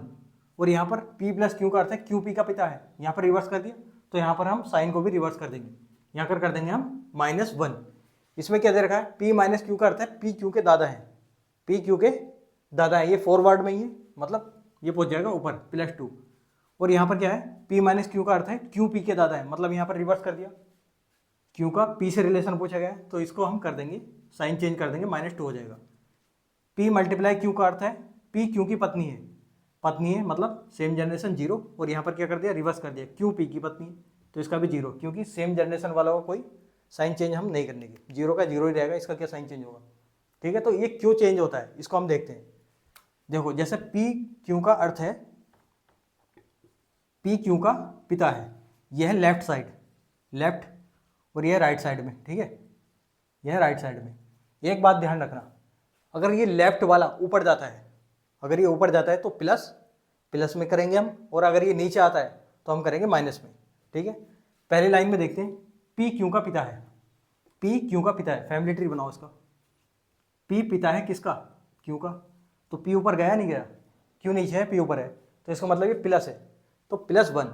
और यहाँ पर P+Q का अर्थ है Q P का पिता है, यहाँ पर रिवर्स कर दिया, तो यहाँ पर हम साइन को भी रिवर्स कर देंगे, यहाँ कर देंगे हम -1। इसमें क्या दे रखा है? P-Q का अर्थ है P Q के दादा है, P Q के दादा है, ये फॉरवर्ड में ही है, मतलब ये पहुंच जाएगा ऊपर +2। और यहाँ पर क्या है? P-Q का अर्थ है Q P के दादा है, मतलब यहाँ पर रिवर्स कर दिया, Q का P से रिलेशन पूछा गया है, तो इसको हम कर देंगे, साइन चेंज कर देंगे, -2 हो जाएगा। P×Q का अर्थ है P Q की पत्नी है, मतलब सेम जनरेशन 0, और यहाँ पर क्या कर दिया? रिवर्स कर दिया, Q P की पत्नी है, तो इसका भी 0, क्योंकि सेम जनरेशन वाला को कोई साइन चेंज हम नहीं करने के, 0 का 0 ही रहेगा, इसका क्या साइन चेंज होगा। ठीक है, तो ये क्यों चेंज होता है इसको हम देखते हैं। देखो, जैसे P Q का अर्थ है P Q का पिता है, यह है लेफ्ट साइड, लेफ्ट, और यह राइट साइड में। ठीक है, यह राइट साइड में। एक बात ध्यान रखना, अगर ये लेफ्ट वाला ऊपर जाता है, अगर ये ऊपर जाता है तो प्लस में करेंगे हम, और अगर ये नीचे आता है तो हम करेंगे माइनस में। ठीक है, पहली लाइन में देखते हैं, P Q का पिता है, P Q का पिता है, फैमिली ट्री बनाओ इसका। P पिता है किसका? Q का, तो P ऊपर गया नहीं गया? Q नीचे है, P ऊपर है, तो इसका मतलब ये प्लस है, तो +1।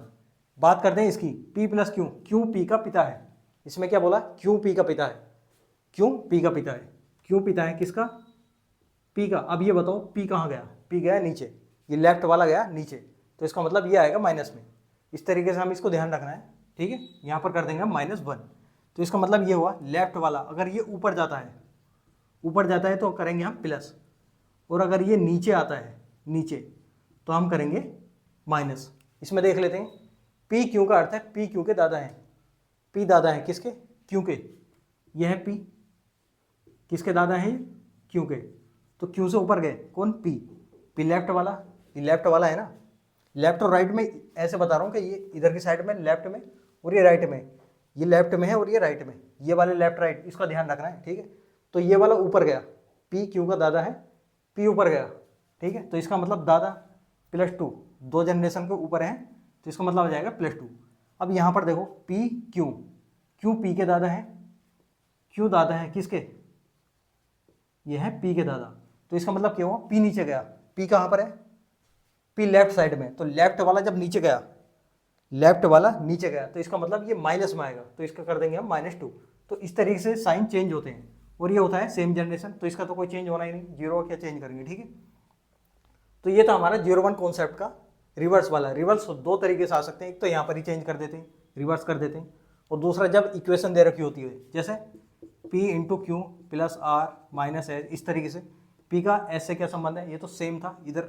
बात करते हैं इसकी, P+Q, Q P का पिता है, इसमें क्या बोला? Q P का पिता है, Q P का पिता है, Q पिता है किसका? P का। अब ये बताओ P कहाँ गया? P गया नीचे, ये लेफ्ट वाला गया नीचे, तो इसका मतलब ये आएगा माइनस में। इस तरीके से हम इसको ध्यान रखना है। ठीक है, यहाँ पर कर देंगे हम -1, तो इसका मतलब ये हुआ लेफ्ट वाला अगर ये ऊपर जाता है तो करेंगे हम प्लस, और अगर ये नीचे आता है नीचे, तो हम करेंगे माइनस। इसमें देख लेते हैं, पी क्यू का अर्थ है पी क्यू के दादा हैं। पी दादा है किसके? क्यू के। ये है पी, किसके दादा हैं? क्यू के। तो क्यू से ऊपर गए कौन? पी। पी लेफ्ट वाला, ये लेफ्ट वाला है ना। लेफ्ट और राइट में ऐसे बता रहा हूँ कि ये इधर की साइड में लेफ्ट में और ये राइट में, ये लेफ्ट में है और ये राइट में, ये वाले लेफ्ट राइट, इसका ध्यान रखना है, ठीक है। तो ये वाला ऊपर गया, पी क्यू का दादा है, पी ऊपर गया, ठीक है। तो इसका मतलब दादा +2, 2 जनरेशन के ऊपर है, तो इसका मतलब आ जाएगा +2। अब यहाँ पर देखो पी क्यू, क्यू पी के दादा है, क्यू दादा है किसके? ये है पी के दादा। तो इसका मतलब क्या हुआ? पी नीचे गया, पी कहाँ पर है? पी लेफ्ट साइड में, तो लेफ्ट वाला जब नीचे गया, लेफ्ट वाला नीचे गया, तो इसका मतलब ये माइनस में आएगा, तो इसका कर देंगे हम -2। तो इस तरीके से साइन चेंज होते हैं, और ये होता है सेम जनरेशन, तो इसका तो कोई चेंज होना ही नहीं, 0 क्या चेंज करेंगे, ठीक है। तो ये था हमारा 0 1 कॉन्सेप्ट का रिवर्स वाला। रिवर्स 2 तरीके से आ सकते हैं, एक तो यहाँ पर ही चेंज कर देते हैं, रिवर्स कर देते हैं, और दूसरा जब इक्वेशन दे रखी होती है, जैसे P × Q + R - S, इस तरीके से। P का S से क्या संबंध है? ये तो सेम था इधर,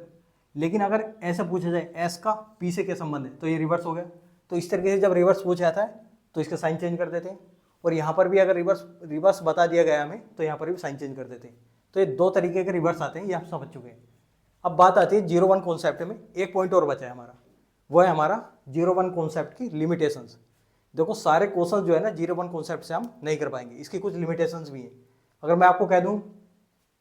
लेकिन अगर ऐसा पूछा जाए S का P से क्या संबंध है, तो ये रिवर्स हो गया। तो इस तरीके से जब रिवर्स पूछा जाता है तो इसका साइन चेंज कर देते हैं, और यहाँ पर भी अगर रिवर्स बता दिया गया हमें, तो यहाँ पर भी साइन चेंज कर देते हैं। तो ये 2 तरीके के रिवर्स आते हैं, ये आप समझ चुके हैं। अब बात आती है 0 1 कॉन्सेप्ट में, एक पॉइंट और बचा है हमारा, वो है हमारा 0 1 कॉन्सेप्ट की लिमिटेशंस। देखो सारे क्वेश्चन जो है ना 0 1 कॉन्सेप्ट से हम नहीं कर पाएंगे, इसकी कुछ लिमिटेशंस भी हैं। अगर मैं आपको कह दूं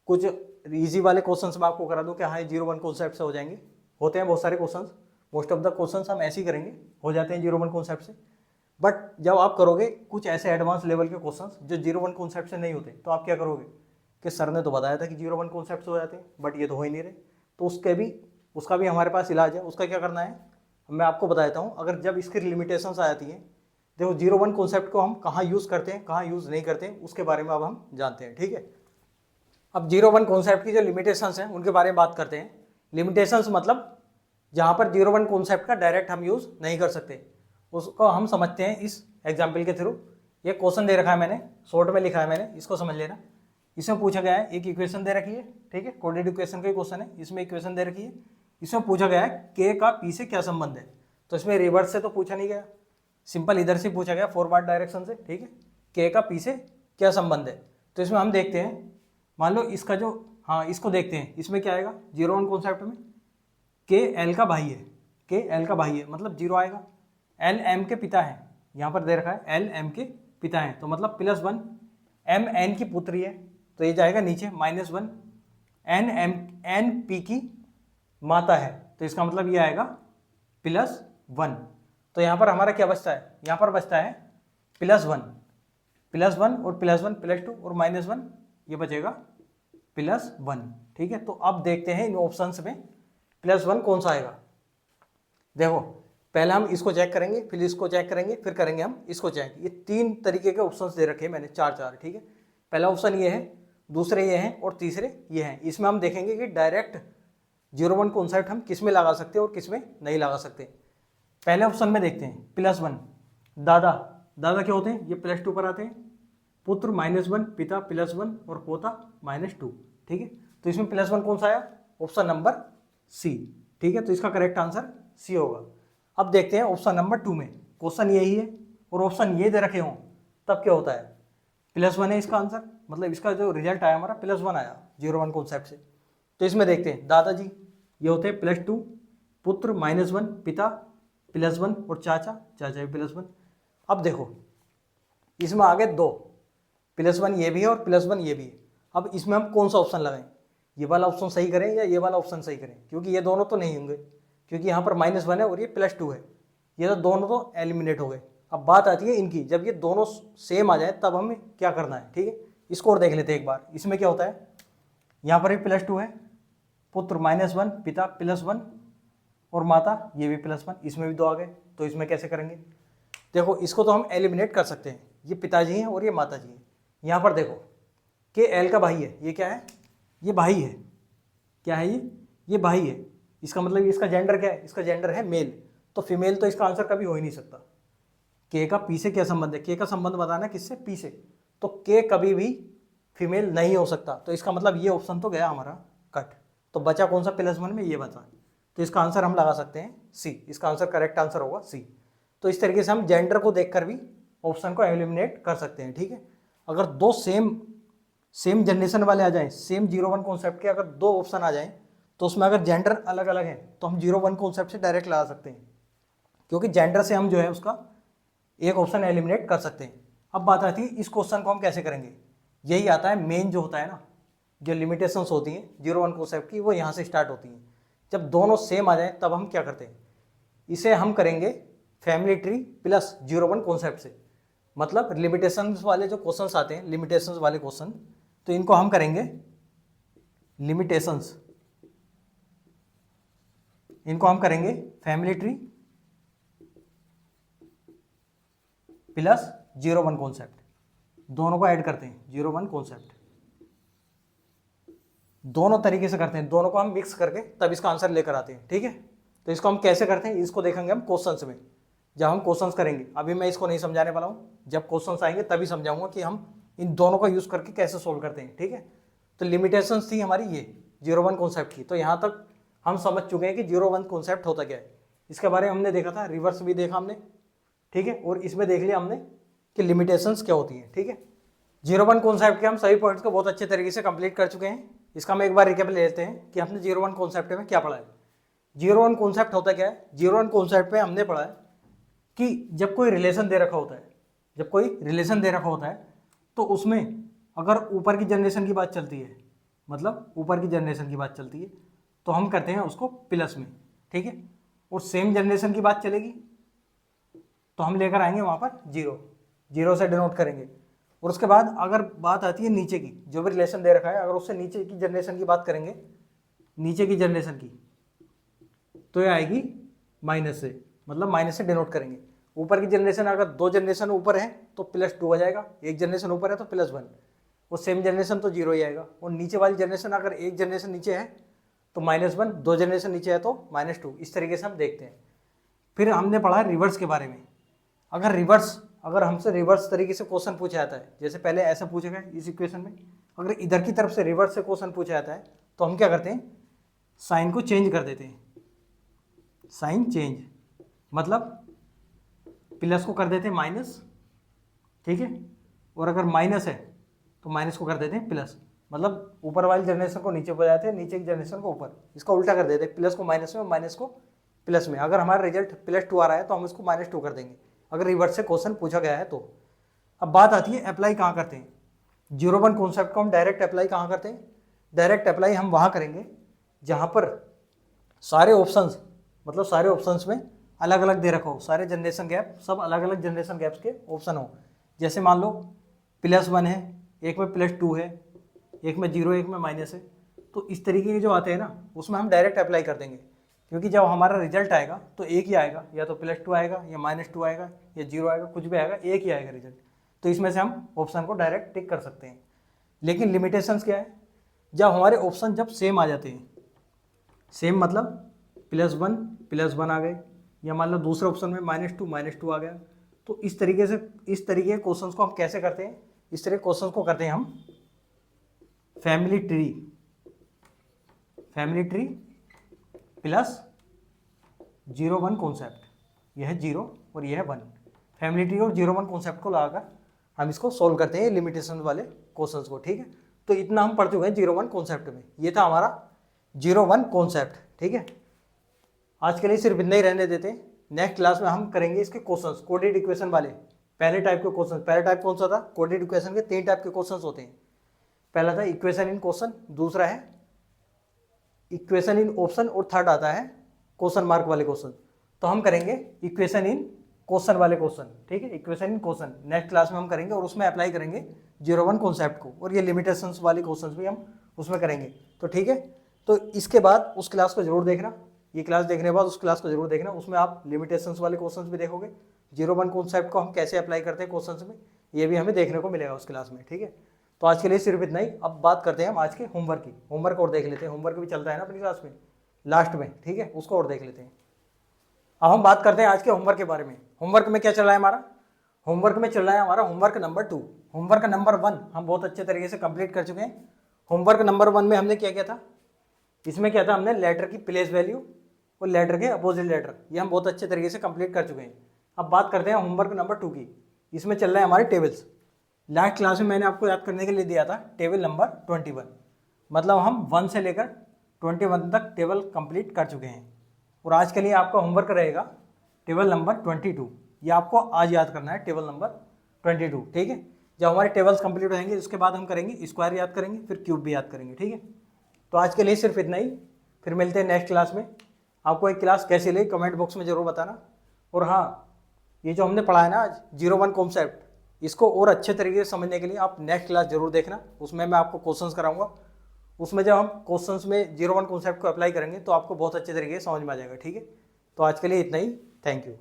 कुछ इजी वाले क्वेश्चंस मैं आपको करा दूं कि हाँ 0 1 कॉन्सेप्ट से हो जाएंगे, होते हैं बहुत सारे questions, most of the questions हम ऐसे ही करेंगे, हो जाते हैं 0 1 कॉन्सेप्ट से। बट जब आप करोगे कुछ ऐसे एडवांस लेवल के क्वेश्चंस जो 0 1 कॉन्सेप्ट से नहीं होते, तो आप क्या करोगे कि सर ने तो बताया था कि 0 1 कॉन्सेप्ट से हो जाते हैं, बट ये तो हो ही नहीं रहे। तो उसका भी हमारे पास इलाज है। उसका क्या करना है मैं आपको बता देता हूँ। अगर जब इसकी लिमिटेशंस आ जाती हैं, देखो 0 1 कॉन्सेप्ट को हम कहाँ यूज़ करते हैं, कहाँ यूज़ नहीं करते हैं, उसके बारे में अब हम जानते हैं, ठीक है। अब 0 1 कॉन्सेप्ट की जो लिमिटेशंस हैं उनके बारे में बात करते हैं। लिमिटेशंस मतलब जहाँ पर 0 1 कॉन्सेप्ट का डायरेक्ट हम यूज़ नहीं कर सकते, उसको हम समझते हैं इस एग्जाम्पल के थ्रू। ये क्वेश्चन दे रखा है मैंने, शॉर्ट में लिखा है मैंने, इसको समझ लेना। इसमें पूछा गया है, एक इक्वेशन दे रखी है, ठीक है, कोऑर्डिनेट इक्वेशन का क्वेश्चन है, इसमें इक्वेशन दे रखी है। इसमें पूछा गया है के का पी से क्या संबंध है। तो इसमें रिवर्स से तो पूछा नहीं गया, सिंपल इधर से पूछा गया, फॉरवर्ड डायरेक्शन से, ठीक है। के का पी से क्या संबंध है, तो इसमें हम देखते हैं, मान लो इसका जो, हाँ इसको देखते हैं, इसमें क्या आएगा 0 1 कॉन्सेप्ट में, के एल का भाई है, के एल का भाई है मतलब 0 आएगा। एल एम के पिता है, यहाँ पर दे रखा है एल एम के पिता है, तो मतलब +1। एम एन की पुत्री है, तो ये जाएगा नीचे -1। एन पी की माता है, तो इसका मतलब ये आएगा +1। तो यहाँ पर हमारा क्या बचता है, यहाँ पर बचता है +1 और +1 +2 और -1, ये बचेगा +1, ठीक है। तो अब देखते हैं इन ऑप्शंस में +1 कौन सा आएगा। देखो पहले हम इसको चेक करेंगे, फिर इसको चेक करेंगे, फिर करेंगे हम इसको चेक। ये 3 तरीके के ऑप्शंस दे रखे हैं मैंने, 4 ठीक है। पहला ऑप्शन ये है, दूसरे ये हैं और तीसरे ये हैं। इसमें हम देखेंगे कि डायरेक्ट 0 1 कॉन्सेप्ट हम किस में लगा सकते हैं और किस में नहीं लगा सकते। पहले ऑप्शन में देखते हैं +1, दादा क्या होते हैं, ये +2 पर आते हैं, पुत्र -1, पिता +1 और पोता -2, ठीक है। तो इसमें +1 कौन सा आया, ऑप्शन नंबर सी, ठीक है। तो इसका करेक्ट आंसर सी होगा। अब देखते हैं ऑप्शन नंबर 2 में, क्वेश्चन यही है और ऑप्शन ये दे रखे हों, तब क्या होता है, +1 है इसका आंसर, मतलब इसका जो रिजल्ट आया हमारा +1 आया 0 1 कॉन्सेप्ट से। तो इसमें देखते हैं दादाजी ये होते हैं +2, पुत्र -1, पिता +1 और चाचा भी +1। अब देखो इसमें आगे 2, +1 ये भी है और +1 ये भी है। अब इसमें हम कौन सा ऑप्शन लगाएं, ये वाला ऑप्शन सही करें या ये वाला ऑप्शन सही करें, क्योंकि ये दोनों तो नहीं होंगे, क्योंकि यहाँ पर -1 है और ये +2 है, ये तो दोनों तो एलिमिनेट हो गए। अब बात आती है इनकी, जब ये दोनों सेम आ जाए तब हमें क्या करना है, ठीक है। इसको और देख लेते हैं एक बार। इसमें क्या होता है, यहाँ पर भी +2 है, पुत्र -1, पिता +1 और माता ये भी +1, इसमें भी 2 आ गए। तो इसमें कैसे करेंगे, देखो इसको तो हम एलिमिनेट कर सकते हैं, ये पिताजी हैं और ये माताजी हैं। यहाँ पर देखो के एल का भाई है, ये क्या है, ये भाई है, क्या है ये भाई है। इसका मतलब इसका जेंडर क्या है, इसका जेंडर है मेल, तो फीमेल तो इसका आंसर कभी हो ही नहीं सकता। के का पी से क्या संबंध है, के का संबंध बताना किससे, पी से, तो के कभी भी फीमेल नहीं हो सकता। तो इसका मतलब ये ऑप्शन तो गया हमारा कट। तो बचा कौन सा +1 में, ये बचा। तो इसका आंसर हम लगा सकते हैं सी, इसका आंसर करेक्ट आंसर होगा सी। तो इस तरीके से हम जेंडर को देखकर भी ऑप्शन को एलिमिनेट कर सकते हैं, ठीक है। अगर दो सेम जनरेशन वाले आ जाएं, सेम 0-1 कॉन्सेप्ट के अगर दो ऑप्शन आ जाएं, तो उसमें अगर जेंडर अलग अलग है तो हम 0-1 कॉन्सेप्ट से डायरेक्ट लगा सकते हैं, क्योंकि जेंडर से हम जो है उसका एक ऑप्शन एलिमिनेट कर सकते हैं। अब बात आती है इस क्वेश्चन को हम कैसे करेंगे। यही आता है मेन जो होता है ना, जो लिमिटेशंस होती हैं 0-1 कॉन्सेप्ट की, वो यहाँ से स्टार्ट होती हैं। जब दोनों सेम आ जाए तब हम क्या करते हैं, इसे हम करेंगे फैमिली ट्री प्लस 0-1 कॉन्सेप्ट से। मतलब लिमिटेशंस वाले जो क्वेश्चंस आते हैं, लिमिटेशंस वाले क्वेश्चन, तो इनको हम करेंगे लिमिटेशंस, इनको हम करेंगे फैमिली ट्री प्लस 0-1 कॉन्सेप्ट, दोनों को ऐड करते हैं 0-1 कॉन्सेप्ट, दोनों तरीके से करते हैं, दोनों को हम मिक्स करके तब इसका आंसर लेकर आते हैं, ठीक है। तो इसको हम कैसे करते हैं, इसको देखेंगे हम क्वेश्चंस में, जब हम क्वेश्चंस करेंगे। अभी मैं इसको नहीं समझाने वाला हूँ, जब क्वेश्चंस आएंगे तभी समझाऊंगा कि हम इन दोनों का यूज़ करके कैसे सोल्व करते हैं, ठीक है। तो लिमिटेशंस थी हमारी ये 0-1 कॉन्सेप्ट की, तो यहाँ तक हम समझ चुके हैं कि 0-1 कॉन्सेप्ट होता क्या है। इसके बारे में हमने देखा था, रिवर्स भी देखा हमने, ठीक है, और इसमें देख लिया हमने कि लिमिटेशंस क्या होती हैं, ठीक है। 0-1 कॉन्सेप्ट के हम सभी पॉइंट्स को बहुत अच्छे तरीके से कंप्लीट कर चुके हैं। इसका हम एक बार रिकैप ले लेते हैं कि हमने 0-1 कॉन्सेप्ट में क्या पढ़ा है। 0-1 कॉन्सेप्ट होता क्या है, 0-1 कॉन्सेप्ट में हमने पढ़ा है कि जब कोई रिलेशन दे रखा होता है, जब कोई रिलेशन दे रखा होता है, तो उसमें अगर ऊपर की जनरेशन की बात चलती है, मतलब ऊपर की जनरेशन की बात चलती है, तो हम करते हैं उसको प्लस में, ठीक है। और सेम जनरेशन की बात चलेगी तो हम लेकर आएंगे वहाँ पर 0 से डिनोट करेंगे। और उसके बाद अगर बात आती है नीचे की, जो भी रिलेशन दे रखा है, अगर उससे नीचे की जनरेशन की बात करेंगे, नीचे की जनरेशन की, तो ये आएगी माइनस से, मतलब माइनस से डिनोट करेंगे। ऊपर की जनरेशन अगर 2 जनरेशन ऊपर है तो +2 आ जाएगा, 1 जनरेशन ऊपर है तो +1, वो सेम जनरेशन तो 0 ही आएगा। और नीचे वाली जनरेशन अगर 1 जनरेशन नीचे है तो -1, 2 जनरेशन नीचे है तो -2, इस तरीके से हम देखते हैं। फिर हमने पढ़ा रिवर्स के बारे में। अगर हमसे रिवर्स तरीके से क्वेश्चन पूछा जाता है, जैसे पहले ऐसा पूछेगा इस इक्वेशन में, अगर इधर की तरफ से रिवर्स से क्वेश्चन पूछा जाता है तो हम क्या करते हैं, साइन को चेंज कर देते हैं, साइन चेंज, मतलब प्लस को कर देते हैं माइनस, ठीक है, और अगर माइनस है तो माइनस को कर देते हैं प्लस, मतलब ऊपर वाली जनरेशन को नीचे जाते हैं, नीचे की जनरेशन को ऊपर, इसका उल्टा कर देते हैं, प्लस को माइनस में, माइनस को प्लस में। अगर हमारा रिजल्ट +2 आ रहा है तो हम इसको -2 कर देंगे, अगर रिवर्स से क्वेश्चन पूछा गया है तो। अब बात आती है अप्लाई कहाँ करते हैं, 0-1 कॉन्सेप्ट को हम डायरेक्ट अप्लाई कहाँ करते हैं। डायरेक्ट अप्लाई हम वहाँ करेंगे जहाँ पर सारे ऑप्शंस, मतलब सारे ऑप्शंस में अलग अलग दे रखा हो, सारे जनरेशन गैप सब अलग अलग जनरेशन गैप्स के ऑप्शन हो। जैसे मान लो +1 है, एक में +2 है, एक में 0, एक में माइनस है, तो इस तरीके के जो आते हैं ना, उसमें हम डायरेक्ट अप्लाई कर देंगे, क्योंकि जब हमारा रिजल्ट आएगा तो एक ही आएगा, या तो +2 आएगा या -2 आएगा या 0 आएगा, कुछ भी आएगा, एक ही आएगा रिजल्ट। तो इसमें से हम ऑप्शन को डायरेक्ट टिक कर सकते हैं। लेकिन लिमिटेशंस क्या है, जब हमारे ऑप्शन जब सेम आ जाते हैं, सेम मतलब +1 आ गए, या मान लो दूसरे ऑप्शन में -2 आ गया, तो इस तरीके के क्वेश्चंस को हम कैसे करते हैं, इस तरह के क्वेश्चंस को करते हैं हम फैमिली ट्री प्लस 0-1 कॉन्सेप्ट, यह है 0 और यह है 1, फैमिली ट्री और 0-1 कॉन्सेप्ट को लगाकर हम इसको सोल्व करते हैं लिमिटेशन वाले क्वेश्चंस को, ठीक है। तो इतना हम पढ़ चुके हैं 0-1 कॉन्सेप्ट में, ये था हमारा 0-1 कॉन्सेप्ट, ठीक है। आज के लिए सिर्फ इतना ही रहने देते हैं, नेक्स्ट क्लास में हम करेंगे इसके क्वेश्चंस, कोडेड इक्वेशन वाले, पहले टाइप के क्वेश्चन। पहला टाइप कौन सा था, कोडेड इक्वेशन के 3 टाइप के क्वेश्चन होते हैं। पहला था इक्वेशन इन क्वेश्चन, दूसरा है इक्वेशन इन ऑप्शन, और थर्ड आता है क्वेश्चन मार्क वाले क्वेश्चन। तो हम करेंगे इक्वेशन इन क्वेश्चन वाले क्वेश्चन, ठीक है, equation in question next class में हम करेंगे, और उसमें अप्लाई करेंगे 0-1 कॉन्सेप्ट को, और ये लिमिटेशंस वाले क्वेश्चंस भी हम उसमें करेंगे। तो ठीक है, तो इसके बाद उस क्लास को जरूर देखना, ये क्लास देखने के बाद उस क्लास को जरूर देखना, उसमें आप लिमिटेशंस वाले क्वेश्चंस भी देखोगे, 0-1 कॉन्सेप्ट को हम कैसे अप्लाई करते हैं क्वेश्चंस में, ये भी हमें देखने को मिलेगा उस क्लास में, ठीक है। तो आज के लिए सिर्फ इतना ही। अब बात करते हैं हम आज के होमवर्क की, होमवर्क और देख लेते हैं, होमवर्क भी चलता है ना अपनी क्लास में लास्ट में, ठीक है, उसको और देख लेते हैं। अब हम बात करते हैं आज के होमवर्क के बारे में। होमवर्क में क्या चल रहा है हमारा, होमवर्क में चल रहा है हमारा होमवर्क नंबर 2। होमवर्क नंबर 1 हम बहुत अच्छे तरीके से कंप्लीट कर चुके हैं। होमवर्क नंबर 1 में हमने क्या किया था, इसमें क्या था, हमने लेटर की प्लेस वैल्यू और लेटर के अपोजिट लेटर, ये हम बहुत अच्छे तरीके से कंप्लीट कर चुके हैं। अब बात करते हैं होमवर्क नंबर 2 की। इसमें चल रहे हैं हमारे टेबल्स। लास्ट क्लास में मैंने आपको याद करने के लिए दिया था टेबल नंबर 21, मतलब हम 1 से लेकर 21 तक टेबल कंप्लीट कर चुके हैं। और आज के लिए आपका होमवर्क रहेगा टेबल नंबर 22। ये आपको आज याद करना है, टेबल नंबर 22, ठीक है। जब हमारे टेबल्स कंप्लीट होंगे उसके बाद हम करेंगे स्क्वायर याद करेंगे, फिर क्यूब भी याद करेंगे, ठीक है। तो आज के लिए सिर्फ इतना ही, फिर मिलते हैं नेक्स्ट क्लास में। आपको एक क्लास कैसी लगी कमेंट बॉक्स में ज़रूर बताना। और हाँ, ये जो हमने पढ़ा है ना आज 01 कॉन्सेप्ट, इसको और अच्छे तरीके से समझने के लिए आप नेक्स्ट क्लास जरूर देखना। उसमें मैं आपको क्वेश्चंस कराऊंगा। उसमें जब हम क्वेश्चंस में 01 कॉन्सेप्ट को अप्लाई करेंगे तो आपको बहुत अच्छे तरीके से समझ में आ जाएगा, ठीक है। तो आज के लिए इतना ही, थैंक यू।